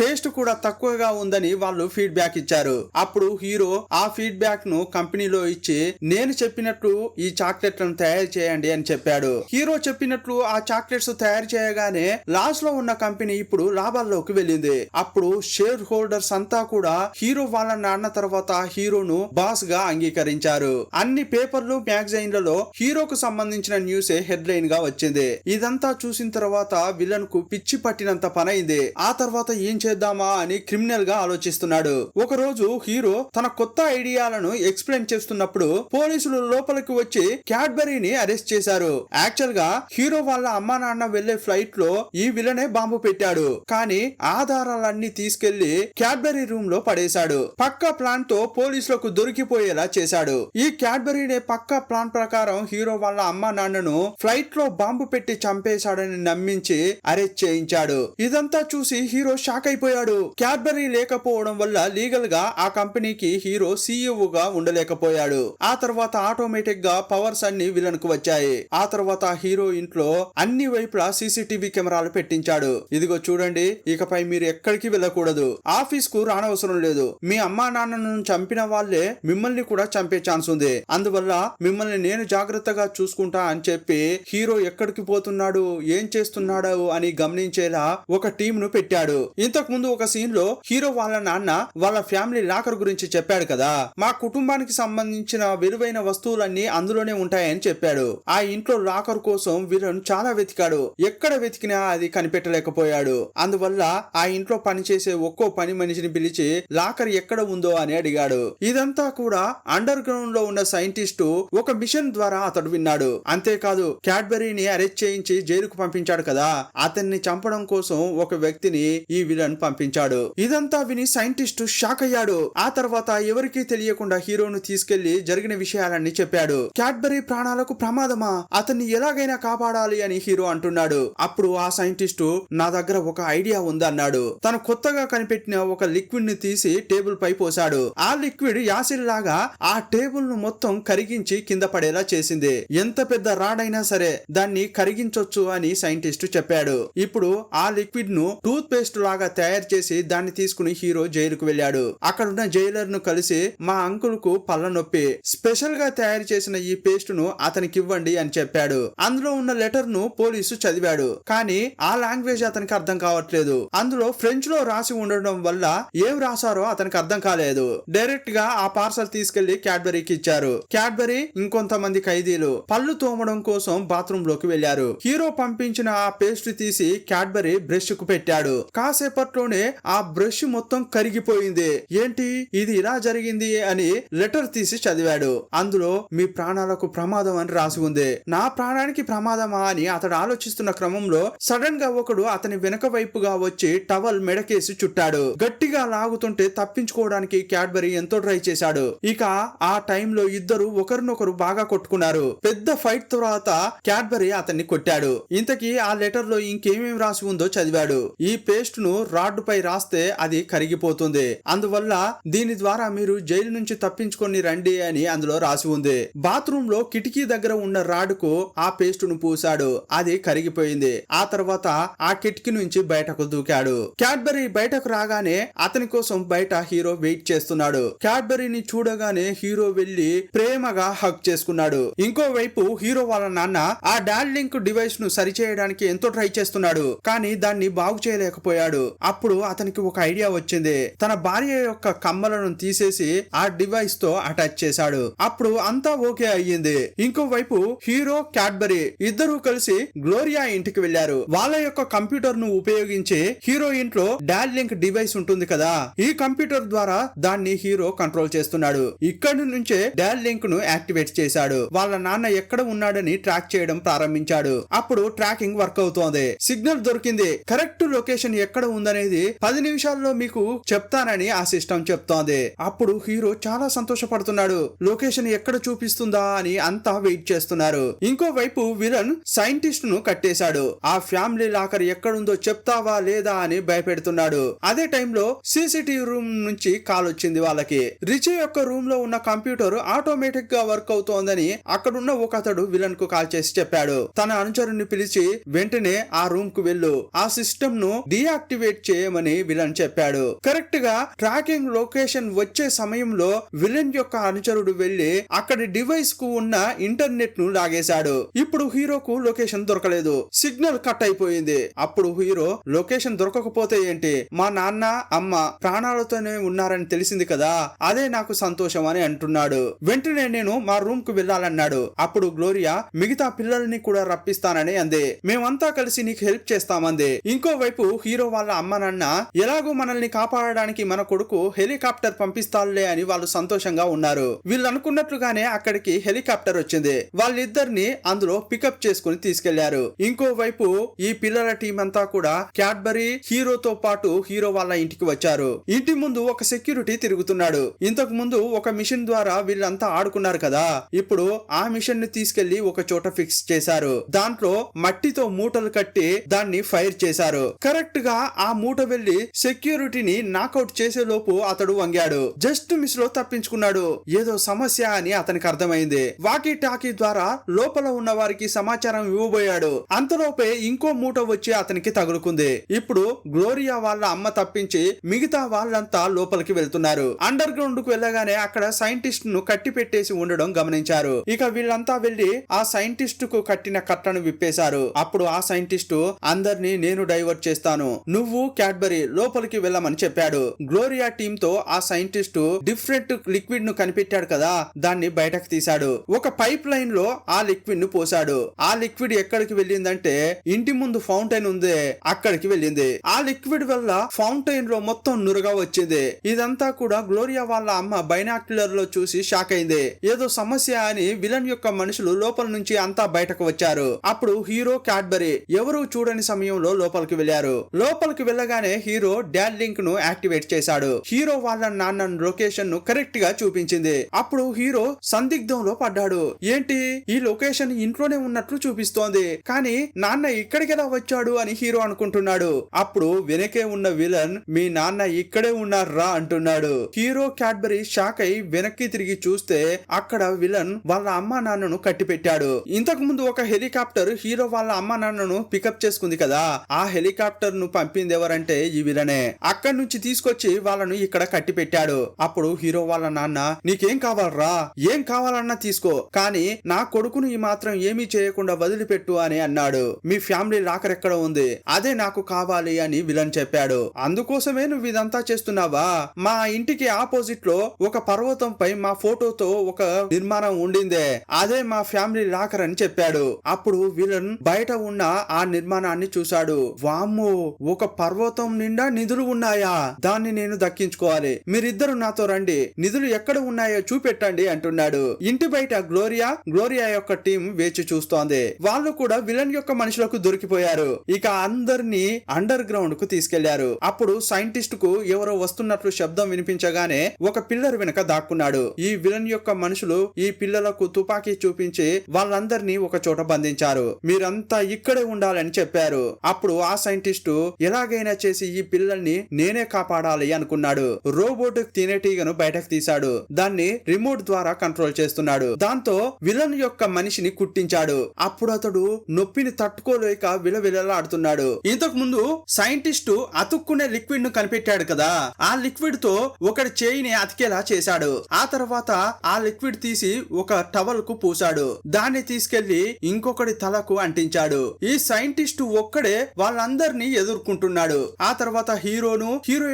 టేస్ట్ కూడా తక్కువగా ఉందని వాళ్ళు ఫీడ్బ్యాక్ ఇచ్చారు. అప్పుడు హీరో ఆ ఫీడ్బ్యాక్ ను కంపెనీలో ఇచ్చి నేను చెప్పినట్లు ఈ చాక్లెట్లను తయారు చేయండి అని చెప్పాడు. హీరో చెప్పినట్లు ఆ చాక్లెట్స్ తయారు చేయగానే లాస్ లో ఉన్న కంపెనీ ఇప్పుడు లాభాల్లోకి వెళ్ళింది. అప్పుడు షేర్ హోల్డర్స్ అంతా కూడా హీరో వాళ్ళ నాన్న తర్వాత హీరోను బాస్ గా అంగీకరించారు. అన్ని పేపర్లు మ్యాగజైన్లలో హీరోకు సంబంధించిన న్యూసే హెడ్ లైన్ గా వచ్చింది. ఇదంతా చూసిన తర్వాత విలన్ కు పిచ్చి పట్టినంత పనైంది. ఆ తర్వాత ఏం చేద్దామా అని క్రిమినల్ గా ఆలోచిస్తున్నాడు. ఒక రోజు హీరో తన కొత్త ఐడియాలను ఎక్స్ప్లెయిన్ చేస్తున్నప్పుడు పోలీసులు లోపలికి వచ్చి క్యాడ్బరీని అరెస్ట్ చేశారు. యాక్చువల్ గా హీరో వాళ్ళ అమ్మా నాన్న వెళ్లే ఫ్లైట్ లో ఈ విలనే బాంబు పెట్టాడు, కానీ ఆధారాలన్నీ తీసుకెళ్లి క్యాడ్బరీ రూమ్ లో పడేశాడు. పక్కా ప్లాన్ తో పోలీసులకు దొరికిపోయేలా చేశాడు. ఈ క్యాడ్బరీనే పక్కా ప్లాన్ ప్రకారం హీరో వాళ్ళ అమ్మా నాన్నను ఫ్లైట్ లో బాంబు పెట్టి చంపేశాడని నమ్మించి అరెస్ట్ చేయించాడు. ఇదంతా చూసి హీరో షాక్ అయిపోయాడు. క్యాడ్బరీ లేకపోవడం వల్ల లీగల్ గా ఆ కంపెనీకి హీరో సీఈఓ గా ఉండలేకపోయాడు. ఆ తర్వాత ఆటోమేటిక్ గా పవర్స్ అన్ని విలన్ కు వచ్చాయి. ఆ తర్వాత హీరో ఇంట్లో అన్ని వైపులా సీసీటీవీ కెమెరాలు పెట్టించాడు. ఇదిగో చూడండి, ఇకపై మీరు ఎక్కడికి వెళ్ళకూడదు, ఆఫీస్ కు రానవసరం లేదు, మీ అమ్మా నాన్నను చంపిన వాళ్ళే మిమ్మల్ని కూడా చంపే ఛాన్స్ ఉంది, అందువల్ల మిమ్మల్ని నేను జాగ్రత్తగా చూసుకుంటా అని చెప్పి హీరో ఎక్కడికి పోతున్నాడు, ఏం చేస్తున్నాడు అని గమనించేలా ఒక టీమ్ ను పెట్టాడు. ఇంతకు ముందు ఒక సీన్ లో హీరో వాళ్ళ నాన్న వాళ్ళ ఫ్యామిలీ లాకర్ గురించి చెప్పాడు కదా, మా కుటుంబానికి సంబంధించిన విలువైన వస్తువులన్నీ అందులోనే ఉంటాయని చెప్పాడు. ఆ ఇంట్లో లాకర్ కోసం విలన్ చాలా వెతికాడు, ఎక్కడ వెతికినా అది కనిపెట్టలేకపోయాడు. అందువల్ల ఆ ఇంట్లో పనిచేసే ఒక్కో పని మనిషిని పిలిచి లాకర్ ఎక్కడ ఉందో అని అడిగాడు. ఇదంతా కూడా అండర్ గ్రౌండ్ లో ఉన్న సైంటిస్టు ఒక మిషన్ ద్వారా అతడు విన్నాడు. అంతేకాదు క్యాడ్బరీని అరెస్ట్ చేయించి జైలుకు పంపించాడు కదా, అతన్ని చంపడం కోసం ఒక వ్యక్తిని ఈ విలన్ పంపించాడు. ఇదంతా విని సైంటిస్టు షాక్ అయ్యాడు. ఆ తర్వాత ఎవరికీ తెలియకుండా హీరోను తీసుకెళ్లి జరిగిన విషయాలన్నీ చెప్పాడు. క్యాడ్బరీ ప్రాణాలకు ప్రమాదమా, అతన్ని ఎలాగైనా కాపాడాలి అని హీరో అంటున్నాడు. అప్పుడు ఆ సైంటిస్టు నా దగ్గర ఒక ఐడియా ఉందన్నాడు. తను కొత్తగా కనిపెట్టిన ఒక లిక్విడ్ ని తీసి టేబుల్ పై పోశాడు. ఆ లిక్విడ్ యాసిడ్ లాగా ఆ టేబుల్ ను మొత్తం కరిగించి కింద పడేలా చేసింది. ఎంత పెద్ద రాడైనా సరే దాన్ని కరిగించొచ్చు అని సైంటిస్ట్ చెప్పాడు. ఇప్పుడు ఆ లిక్విడ్ ను టూత్ పేస్ట్ లాగా తయారు చేసి దాన్ని తీసుకుని హీరో జైలుకు వెళ్ళాడు. అక్కడున్న జైలర్ ను కలిసి మా అంకుల్ కు పళ్ళ నొప్పి, స్పెషల్ గా తయారు చేసిన ఈ పేస్ట్ ను అతనికి ఇవ్వండి అని చెప్పాడు. అందులో ఉన్న లెటర్ ను పోలీసు చదివాడు, కానీ ఆ లాంగ్వేజ్ అతనికి అర్థం కావట్లేదు. అందులో ఫ్రెంచ్ లో రాసి ఉండడం వల్ల ఏం రాసారో అతనికి అర్థం కాలేదు. డైరెక్ట్ గా ఆ పార్సల్ తీసుకెళ్లి క్యాడ్బరీకి ఇచ్చారు. క్యాడ్బరీ ఇంకొంతమంది ఖైదీలు పళ్ళు తోమడం కోసం బాత్రూమ్ లోకి వెళ్లారు. హీరో పంపించిన ఆ పేస్ట్ తీసి క్యాడ్బరీ బ్రష్ కు పెట్టాడు. కాసేపట్లోనే ఆ బ్రష్ మొత్తం కరిగిపోయింది. ఏంటి ఇది ఇలా జరిగింది అని లెటర్ తీసి చదివాడు. అందులో మీ ప్రాణాలకు ప్రమాదం అని రాసి ఉంది. నా ప్రాణానికి ప్రమాదమా అని అతడు ఆలోచిస్తున్న క్రమంలో సడన్ గా ఒకడు అతని వెనక వైపుగా వచ్చి టవల్ మెడకేసి చుట్టాడు. గట్టిగా లాగుతుంటే తప్పించుకోవడానికి క్యాడ్బరీ ఎంతో ట్రై చేశాడు. ఇక ఆ టైంలో ఇద్దరు ఒకరినొకరు బాగా కొట్టుకున్నారు. పెద్ద ఫైట్ తర్వాత క్యాడ్బరీ అతన్ని కొట్టాడు. ఇంతకీ ఆ లెటర్ లో ఇంకేమేమి రాసి ఉందో చదివాడు. ఈ పేస్ట్ ను రాడ్ పై రాస్తే అది కరిగిపోతుంది, అందువల్ల దీని ద్వారా మీరు జైలు నుంచి తప్పించుకొని రండి అని అందులో రాసి ఉంది. బాత్రూమ్ లో కిటికీ దగ్గర ఉన్న రాడ్ కు ఆ పేస్ట్ ను పూసాడు, అది కరిగిపోయింది. ఆ తర్వాత ఆ కిటికీ నుంచి బయటకు దూకాడు. క్యాడ్బరీ బయటకు రాగానే అతని కోసం బయట హీరో వెయిట్ చేస్తున్నాడు. క్యాడ్బరీని చూడగానే హీరో వెళ్లి ప్రేమగా హగ్ చేసుకున్నాడు. ఇంకోవైపు హీరో వాళ్ళ నాన్న ఆ డాడ్ లింక్ డివైస్ ను సరిచేయడానికి ఎంతో ట్రై చేస్తున్నాడు, కానీ దాన్ని బాగు చేయలేకపోయాడు. అప్పుడు అతనికి ఒక ఐడియా వచ్చింది. తన భార్య యొక్క కమ్మలను తీసేసి ఆ డివైస్ తో అటాచ్ చేశాడు. అప్పుడు అంతా ఓకే అయ్యింది. ఇంకోవైపు హీరో క్యాడ్బరీ ఇద్దరూ కలిసి గ్లోరియా ఇంటికి వెళ్లారు. వాళ్ళ యొక్క కంప్యూటర్ ను ఉపయోగించి హీరో ఇంట్లో డాడ్ లింక్ డివైస్ ఉంటుంది కదా, ఈ కంప్యూటర్ ద్వారా దాన్ని హీరో కంట్రోల్ చేస్తున్నాడు. ఇక్కడి నుంచే డాడ్ లింక్ ను యాక్టివేట్ చేశాడు. వాళ్ళ నాన్న ఎక్కడ ఉన్నాడని ట్రాక్ చేయడం ప్రారంభించాడు. అప్పుడు ట్రాకింగ్ వర్క్ అవుతోంది. సిగ్నల్ దొరికింది. కరెక్ట్ లొకేషన్ ఎక్కడ ఉందనేది 10 నిమిషాల్లో మీకు చెప్తానని ఆ సిస్టమ్ చెప్తోంది. అప్పుడు హీరో చాలా సంతోషపడుతున్నాడు. లొకేషన్ ఎక్కడ చూపిస్తుందా అని అంతా వెయిట్ చేస్తున్నారు. ఇంకోవైపు విలన్ సైంటిస్ట్ ను కట్టేశాడు. ఆ ఫ్యామిలీ లాకర్ ఎక్కడుందో చెప్తావా లేదా అని భయపెడుతున్నాడు. అదే టైంలో సీసీటీవీ రూమ్ నుంచి కాల్ వచ్చింది వాళ్ళకి. రిచీ యొక్క రూమ్ లో ఉన్న కంప్యూటర్ ఆటోమేటిక్ గా వర్క్ అవుతోందని అక్కడున్న ఒక అతడు విలన్ కు కాల్ చేసి చెప్పాడు. తన అనుచరుని పిలిచి వెంటనే ఆ రూమ్ కు వెళ్ళు, ఆ సిస్టమ్ ను డీయాక్టివేట్ చేయమని విలన్ చెప్పాడు. కరెక్ట్ గా ట్రాకింగ్ లొకేషన్ వచ్చే సమయంలో విలన్ యొక్క అనుచరుడు వెళ్లి అక్కడి డివైస్ కు ఉన్న ఇంటర్నెట్ ను లాగేశాడు. ఇప్పుడు హీరోకు లొకేషన్ దొరకలేదు, సిగ్నల్ కట్ అయిపోయింది. అప్పుడు హీరో లొకేషన్ దొరకకపోతే ఏంటి, మా నాన్న అమ్మ ప్రాణాలతోనే ఉన్నారని తెలిసింది కదా, అదే నాకు సంతోషం అని అంటున్నాడు. వెంటనే నేను మా రూమ్ కు వెళ్ళాలన్నాడు. అప్పుడు గ్లోరియా మిగతా పిల్లల్ని కూడా రప్పిస్తానని అంది. మేమంతా కలిసి నీకు హెల్ప్ చేస్తామంది. ఇంకోవైపు హీరో వాళ్ళ అమ్మ నాన్న ఎలాగో మనల్ని కాపాడడానికి మన కొడుకు హెలికాప్టర్ పంపిస్తాడులే అని వాళ్ళు సంతోషంగా ఉన్నారు. వీళ్ళు అనుకున్నట్లుగానే అక్కడికి హెలికాప్టర్ వచ్చింది. వాళ్ళిద్దరిని అందులో పికప్ చేసుకుని తీసుకెళ్లారు. ఇంకోవైపు ఈ పిల్లల టీం అంతా కూడా క్యాడ్బరీ హీరోతో పాటు హీరో వాళ్ళ ఇంటికి వచ్చారు. ఇంటి ముందు ఒక సెక్యూరిటీ తిరుగుతున్నాడు. ఇంతకు ముందు ఒక మిషన్ ద్వారా వీళ్ళంతా ఆడుకున్నారు కదా, ఇప్పుడు ఆ మిషన్ ని తీసుకెళ్లి ఒక చోట ఫిక్స్ చేశారు. దాంట్లో మట్టితో మూటలు కట్టి దాన్ని ఫైర్ చేశారు. కరెక్ట్ గా ఆ మూట వెళ్లి సెక్యూరిటీని నాకౌట్ చేసే లోపు అతడు వంగాడు. జస్ట్ మిస్ లో తప్పించుకున్నాడు. ఏదో సమస్య అని అతనికి అర్థమైంది. వాకీ టాకీ ద్వారా లోపల ఉన్న వారికి సమాచారం ఇవ్వబోయాడు. అంతలోపే ఇంకో మూట వచ్చి అతనికి తగులుకుంది. ఇప్పుడు గ్లోరియా వాళ్ళ అమ్మ తప్పించి మిగతా వాళ్ళంతా లోపలికి వెళ్తున్నారు. అండర్ గ్రౌండ్ కు వెళ్ళగానే అక్కడ సైంటిస్ట్ ను కట్టి పెట్టేసి ఉండడం గమనించారు. ఇక వీళ్ళంతా వెళ్లి ఆ సైంటిస్ట్ కు కట్టిన కట్టను విప్పేశారు. అప్పుడు ఆ సైంటిస్టు అందరినీ నేను డైవర్ట్ చేస్తాను, నువ్వు క్యాడ్బరీ లోపలికి వెళ్ళమని చెప్పాడు. గ్లోరియా టీమ్ తో ఆ సైంటిస్ట్ డిఫరెంట్ లిక్విడ్ ను కనిపెట్టాడు కదా, దాన్ని బయటకు తీశాడు. ఒక పైప్ లైన్ లో ఆ లిక్విడ్ ను పోసాడు. ఆ లిక్విడ్ ఎక్కడికి వెళ్ళిందంటే ఇంటి ముందు ఫౌంటైన్ ఉంది, అక్కడికి వెళ్ళింది. ఆ లిక్విడ్ వల్ల ఫౌంటైన్ లో మొత్తం నురగా వచ్చింది. ఇదంతా కూడా గ్లోరియా వాళ్ళ అమ్మ బైనాక్యులర్ లో చూసి షాక్ అయింది. ఏదో సమస్య అని విలన్ యొక్క మనుషులు లోపల నుంచి అంతా బయటకు వచ్చారు. అప్పుడు హీరో క్యాడ్బరీ ఎవరు చూడని సమయంలో లోపలికి వెళ్లారు. లోపలికి వెళ్ళగానే హీరో డాడ్ లింక్ ను యాక్టివేట్ చేశాడు. హీరో వాళ్ళ నాన్న లొకేషన్ ను కరెక్ట్ గా చూపించింది. అప్పుడు హీరో సందిగ్ధంలో పడ్డాడు. ఏంటి ఈ లొకేషన్ ఇంట్లోనే ఉన్నట్లు చూపిస్తోంది, కానీ నాన్న ఇక్కడికి ఎలా వచ్చాడు అని హీరో అనుకుంటున్నాడు. అప్పుడు వెనకే ఉన్న విలన్ మీ నాన్న ఇక్కడే ఉన్నారా అంటున్నాడు. హీరో క్యాడ్బరీ షాక్ అయి వెనక్కి తిరిగి చూస్తే అక్కడ విలన్ వాళ్ళ అమ్మా నాన్నను కట్టి పెట్టాడు. ఇంతకు ముందు ఒక హెలికాప్టర్ హీరో వాళ్ళ అమ్మా నాన్నను పికప్ చేసుకుంది కదా, ఆ హెలికాప్టర్ ను పంపింది ఎవరంటే ఈ విలనే. అక్కడి నుంచి తీసుకొచ్చి వాళ్ళను ఇక్కడ కట్టి పెట్టాడు. అప్పుడు హీరో వాళ్ళ నాన్న నీకేం కావాలరా, ఏం కావాలన్నా తీసుకో, కానీ నా కొడుకును ఈ మాత్రం ఏమీ చేయకుండా వదిలిపెట్టు అని అన్నాడు. మీ ఫ్యామిలీ లాకర్ ఎక్కడ ఉంది, అదే నాకు కావాలి అని విలన్ చెప్పాడు. అందుకోసమే నువ్వు ఇదంతా చేస్తున్నావా, మా ఇంటికి ఆపోజిట్ లో ఒక పర్వతంపై మా ఫోటోతో ఒక నిర్మాణం ఉండిందే, అదే మా ఫ్యామిలీ లాకర్ అని చెప్పాడు. అప్పుడు విలన్ బయట ఉన్న ఆ నిర్మాణాన్ని చూశాడు. వామ్మో, ఒక పర్వతం నిండా నిధులు ఉన్నాయా, దాన్ని నేను దక్కించుకోవాలి, మీరిద్దరు నాతో రండి, నిధులు ఎక్కడ ఉన్నాయో చూపెట్టండి అంటున్నాడు. ఇంటి బయట గ్లోరియా యొక్క టీం వేచి చూస్తోంది. వాళ్ళు కూడా విలన్ యొక్క మనుషులకు దొరికిపోయారు. ఇక అందరినీ అండర్ గ్రౌండ్ కు తీసుకెళ్లారు. అప్పుడు సైంటిస్ట్ కు ఎవరో వస్తున్నట్లు శబ్దం వినిపించగానే ఒక పిల్లర్ వెనక దాక్కున్నాడు. ఈ విలన్ యొక్క మనుషులు ఈ పిల్లలకు తుపాకీ చూపించి వాళ్ళందరినీ ఒక చోట బంధించారు. పంపించారు. మీరంతా ఇక్కడే ఉండాలని చెప్పారు. అప్పుడు ఆ సైంటిస్టు ఎలాగైనా చేసి ఈ పిల్లల్ని నేనే కాపాడాలి అనుకున్నాడు. రోబోట్ తేనెటీగను బయటకు తీశాడు. దాన్ని రిమోట్ ద్వారా కంట్రోల్ చేస్తున్నాడు. దాంతో విలన్ యొక్క మనిషిని కుట్టించాడు. అప్పుడు అతడు నొప్పిని తట్టుకోలేక విలవిలలాడుతున్నాడు. ఇంతకు ముందు సైంటిస్టు అతుక్కునే లిక్విడ్ ను కనిపెట్టాడు కదా, ఆ లిక్విడ్ తో ఒకటి చేయిని అతికేలా చేశాడు. ఆ తర్వాత ఆ లిక్విడ్ తీసి ఒక టవల్ కు పూసాడు. దాన్ని తీసుకెళ్లి ఇంకొకటి తలకు అంటించాడు. ఈ సైంటిస్టు ఒక్కడే వాళ్ళందరినీ ఎదుర్కొంటున్నాడు. ఆ తర్వాత హీరో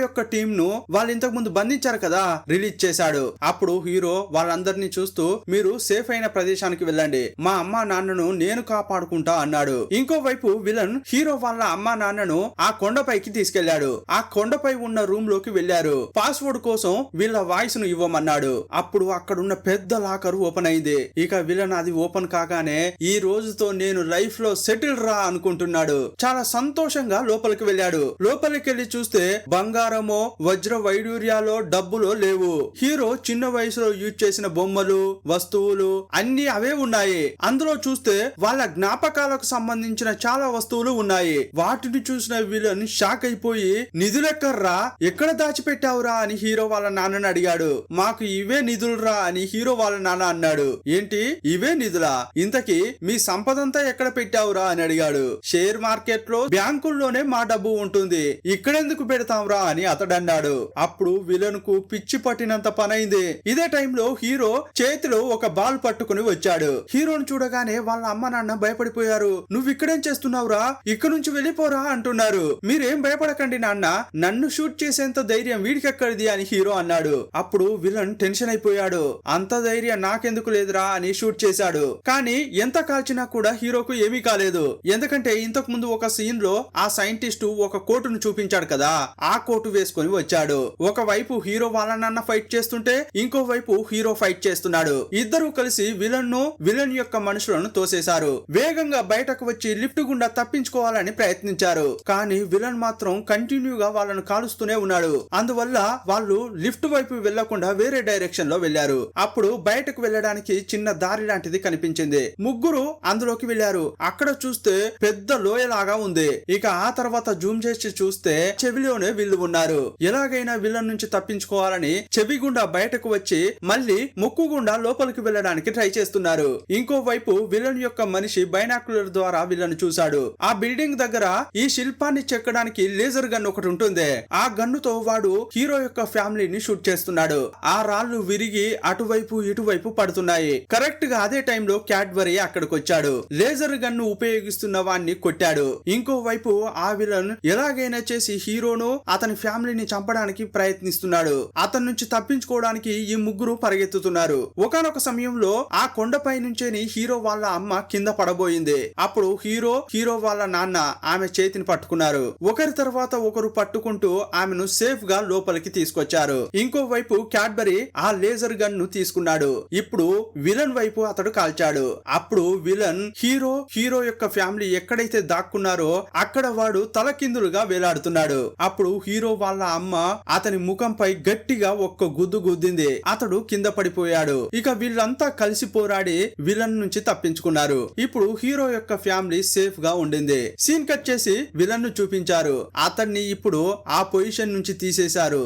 యొక్క టీం ను వాళ్ళు ఇంతకు ముందు బంధించారు కదా, రిలీజ్ చేశాడు. అప్పుడు హీరో వాళ్ళందరినీ చూస్తూ మీరు సేఫ్ అయిన ప్రదేశానికి వెళ్ళండి, మా అమ్మా నాన్నను నేను కాపాడుకుంటా అన్నాడు. ఇంకోవైపు విలన్ హీరో వాళ్ళ అమ్మా నాన్నను ఆ కొండపైకి తీసుకెళ్లాడు. ఆ కొండపై ఉన్న రూమ్ లోకి వెళ్లారు. పాస్వర్డ్ కోసం వీళ్ళ వాయిస్ ను ఇవ్వమన్నాడు. అప్పుడు అక్కడున్న పెద్ద లాకర్ ఓపెన్ అయింది. ఇక విలన్ అది ఓపెన్ కాగానే ఈ రోజుతో నేను లైఫ్ లో సెటిల్ రా అనుకుంటున్నాడు. చాలా సంతోషంగా లోపలికి వెళ్ళాడు. లోపలికి వెళ్లి చూస్తే బంగారమో వజ్ర వైడూర్యాలో డబ్బులో లేవు. హీరో చిన్న వయసులో యూజ్ చేసిన బొమ్మలు వస్తువులు అన్ని అవే ఉన్నాయి. అందులో చూస్తే వాళ్ళ జ్ఞాపకాలకు సంబంధించిన చాలా వస్తువులు ఉన్నాయి. వాటిని చూసిన విలన్ షాక్ అయిపోయి నిధులెక్కర్రా, ఎక్కడ దాచిపెట్టావురా అని హీరో వాళ్ళ నాన్నని అడిగాడు. మాకు ఇవే నిధులురా అని హీరో వాళ్ళ నాన్న అన్నాడు. ఏంటి ఇవే నిధులా, ఇంతకీ మీ సంపదంతా ఎక్కడ పెట్టావురా అని అడిగాడు. షేర్ మార్కెట్ లో బ్యాంకుల్లోనే మా డబ్బు ఉంటుంది, ఇక్కడెందుకు పెడతాంరా అని అతడు అన్నాడు. అప్పుడు విలన్ కు పిచ్చి పట్టినంత పనైంది. ఇదే టైంలో హీరో చేతిలో ఒక బాల్ పట్టుకుని వచ్చాడు. హీరోని చూడగానే వాళ్ళ అమ్మ నాన్న భయపడిపోయారు. నువ్వు ఇక్కడేం చేస్తున్నావురా, ఇక్కడ నుంచి వెళ్ళిపోరా అంటున్నారు. మీరేం భయపడకండి నాన్న, నన్ను షూట్ చేసేంత ధైర్యం వీడికెక్కడిది అని హీరో అన్నాడు. అప్పుడు విలన్ టెన్షన్ అయిపోయాడు. అంత ధైర్యం నాకెందుకు లేదురా అని షూట్ చేశాడు. కానీ ఎంత కాల్చినా కూడా హీరోకు ఏమీ కాలేదు. ఎందుకంటే ఇంతకు ముందు ఒక సీన్ లో ఆ సైంటిస్ట్ ఒక కోటును చూపించాడు కదా, ఆ కోటు వేసుకొని వచ్చాడు. ఒకవైపు హీరో వాళ్ళ నాన్న ఫైట్ చేస్తుంటే ఇంకోవైపు హీరో ఫైట్ చేస్తున్నాడు. ఇద్దరు కలిసి విలన్ యొక్క మనుషులను తోసేశారు. వేగంగా బయటకు వచ్చి లిఫ్ట్ గుండా తప్పించుకోవాలని ప్రయత్నించారు. కానీ విలన్ మాత్రం కంటిన్యూగా వాళ్ళను కాలుస్తూనే ఉన్నాడు. అందువల్ల వాళ్ళు లిఫ్ట్ వైపు వెళ్లకుండా వేరే డైరెక్షన్ లో వెళ్లారు. అప్పుడు బయటకు వెళ్ళడానికి చిన్న దారి లాంటిది కనిపించింది. ముగ్గురు అందులోకి వెళ్లారు. అక్కడ చూస్తే పెద్ద లోయలాగా ఉంది. ఇక ఆ తర్వాత జూమ్ చేసి చూస్తే చెవిలోనే వీళ్ళు ఉన్నారు. ఎలాగైనా విలన్ నుంచి తప్పించుకోవాలని చెవి గుండా బయటకు వచ్చి మళ్ళీ ముక్కు గుండా లోపలికి వెళ్ళడానికి ట్రై చేస్తున్నారు. ఇంకోవైపు విలన్ యొక్క మనిషి బైనాక్యులర్ ద్వారా విలన్ చూశాడు. ఆ బిల్డింగ్ దగ్గర ఈ శిల్పాన్ని చెక్కడానికి లేజర్ గన్ ఒకటి ఉంటుంది. ఆ గన్నుతో వాడు హీరో యొక్క ఫ్యామిలీని షూట్ చేస్తున్నాడు. ఆ రాళ్లు విరిగి అటువైపు ఇటువైపు పడుతున్నాయి. కరెక్ట్ గా అదే టైంలో క్యాడ్బరీ అక్కడికి వచ్చాడు. లేజర్ గన్ను ఉపయోగిస్తున్న వాణ్ణి కొట్టాడు. ఇంకోవైపు ఆ విలన్ ఎలాగైనా చేసి హీరోను అతని ఫ్యామిలీని చంపడానికి ప్రయత్నిస్తున్నాడు. అతని నుంచి తప్పించుకోవడానికి ఈ ముగ్గురు పరిగెత్తుతున్నారు. ఒకానొక సమయంలో ఆ కొండపై నుంచేని హీరో వాళ్ళ అమ్మ కింద పడబోయింది. అప్పుడు హీరో వాళ్ళ నాన్న ఆమె చేతిని పట్టుకున్నారు. ఒకరి తర్వాత ఒకరు పట్టుకుంటూ ఆమెను సేఫ్ గా లోపలికి తీసుకొచ్చారు. ఇంకోవైపు క్యాడ్బరీ ఆ లేజర్ గన్ ను తీసుకున్నాడు. ఇప్పుడు విలన్ వైపు అతడు కాల్చాడు. అప్పుడు విలన్ హీరో యొక్క ఫ్యామిలీ ఎక్కడైతే దాక్కున్నారో అక్కడ వాడు తలకిందులుగా వేలాడుతున్నాడు. అప్పుడు హీరో వాళ్ళ అమ్మ అతని ముఖంపై గట్టిగా ఒక్క గుద్దు గుద్దింది. అతడు కింద పడిపోయాడు. ఇక వీళ్ళంతా కలిసి పోరాడి విలన్ నుంచి తప్పించుకున్నారు. ఇప్పుడు హీరో యొక్క ఫ్యామిలీ సేఫ్ గా ఉండింది. సీన్ కట్ చేసి విలన్ ను చూపించారు. అతన్ని ఇప్పుడు ఆ పొజిషన్ నుంచి తీసేశారు.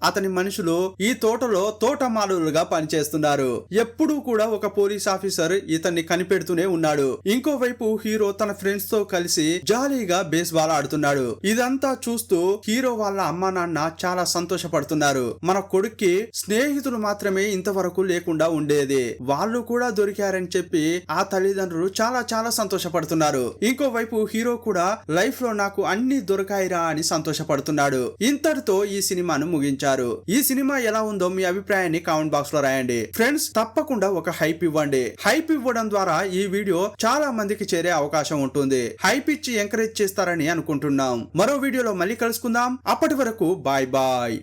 అతని మనుషులు ఈ తోటలో తోటమాలులుగా పనిచేస్తున్నారు. ఎప్పుడూ కూడా ఒక పోలీస్ ఆఫీసర్ ఇతన్ని కనిపెడుతూనే ఉన్నాడు. ఇంకోవైపు హీరో తన ఫ్రెండ్స్ తో కలిసి జాలీగా బేస్బాల్ ఆడుతున్నాడు. ఇదంతా చూస్తూ హీరో వాళ్ళ అమ్మా నాన్న చాలా సంతోషపడుతున్నారు. మన కొడుక్కి స్నేహితులు మాత్రమే ఇంతవరకు లేకుండా ఉండేది, వాళ్ళు కూడా దొరికారని చెప్పి ఆ తల్లిదండ్రులు చాలా చాలా సంతోషపడుతున్నారు. ఇంకోవైపు హీరో కూడా లైఫ్ లో నాకు అన్ని దొరకాయిరా అని సంతోషపడుతున్నాడు. ఇంతటితో ఈ సినిమాను ముగించారు. ఈ సినిమా ఎలా ఉందో మీ అభిప్రాయాన్ని కామెంట్ బాక్స్ లో రాయండి. ఫ్రెండ్స్ తప్పకుండా ఒక హైప్ ఇవ్వండి. హైప్ ఇవ్వడం ద్వారా ఈ వీడియో చాలా మందికి చేరే అవకాశం ఉంటుంది. హైప్ ఇచ్చి ఎంకరేజ్ చేస్తారని అనుకుంటున్నాం. మరో వీడియోలో మళ్ళీ కలుసుకుందాం. అప్పటి వరకు బాయ్ బాయ్.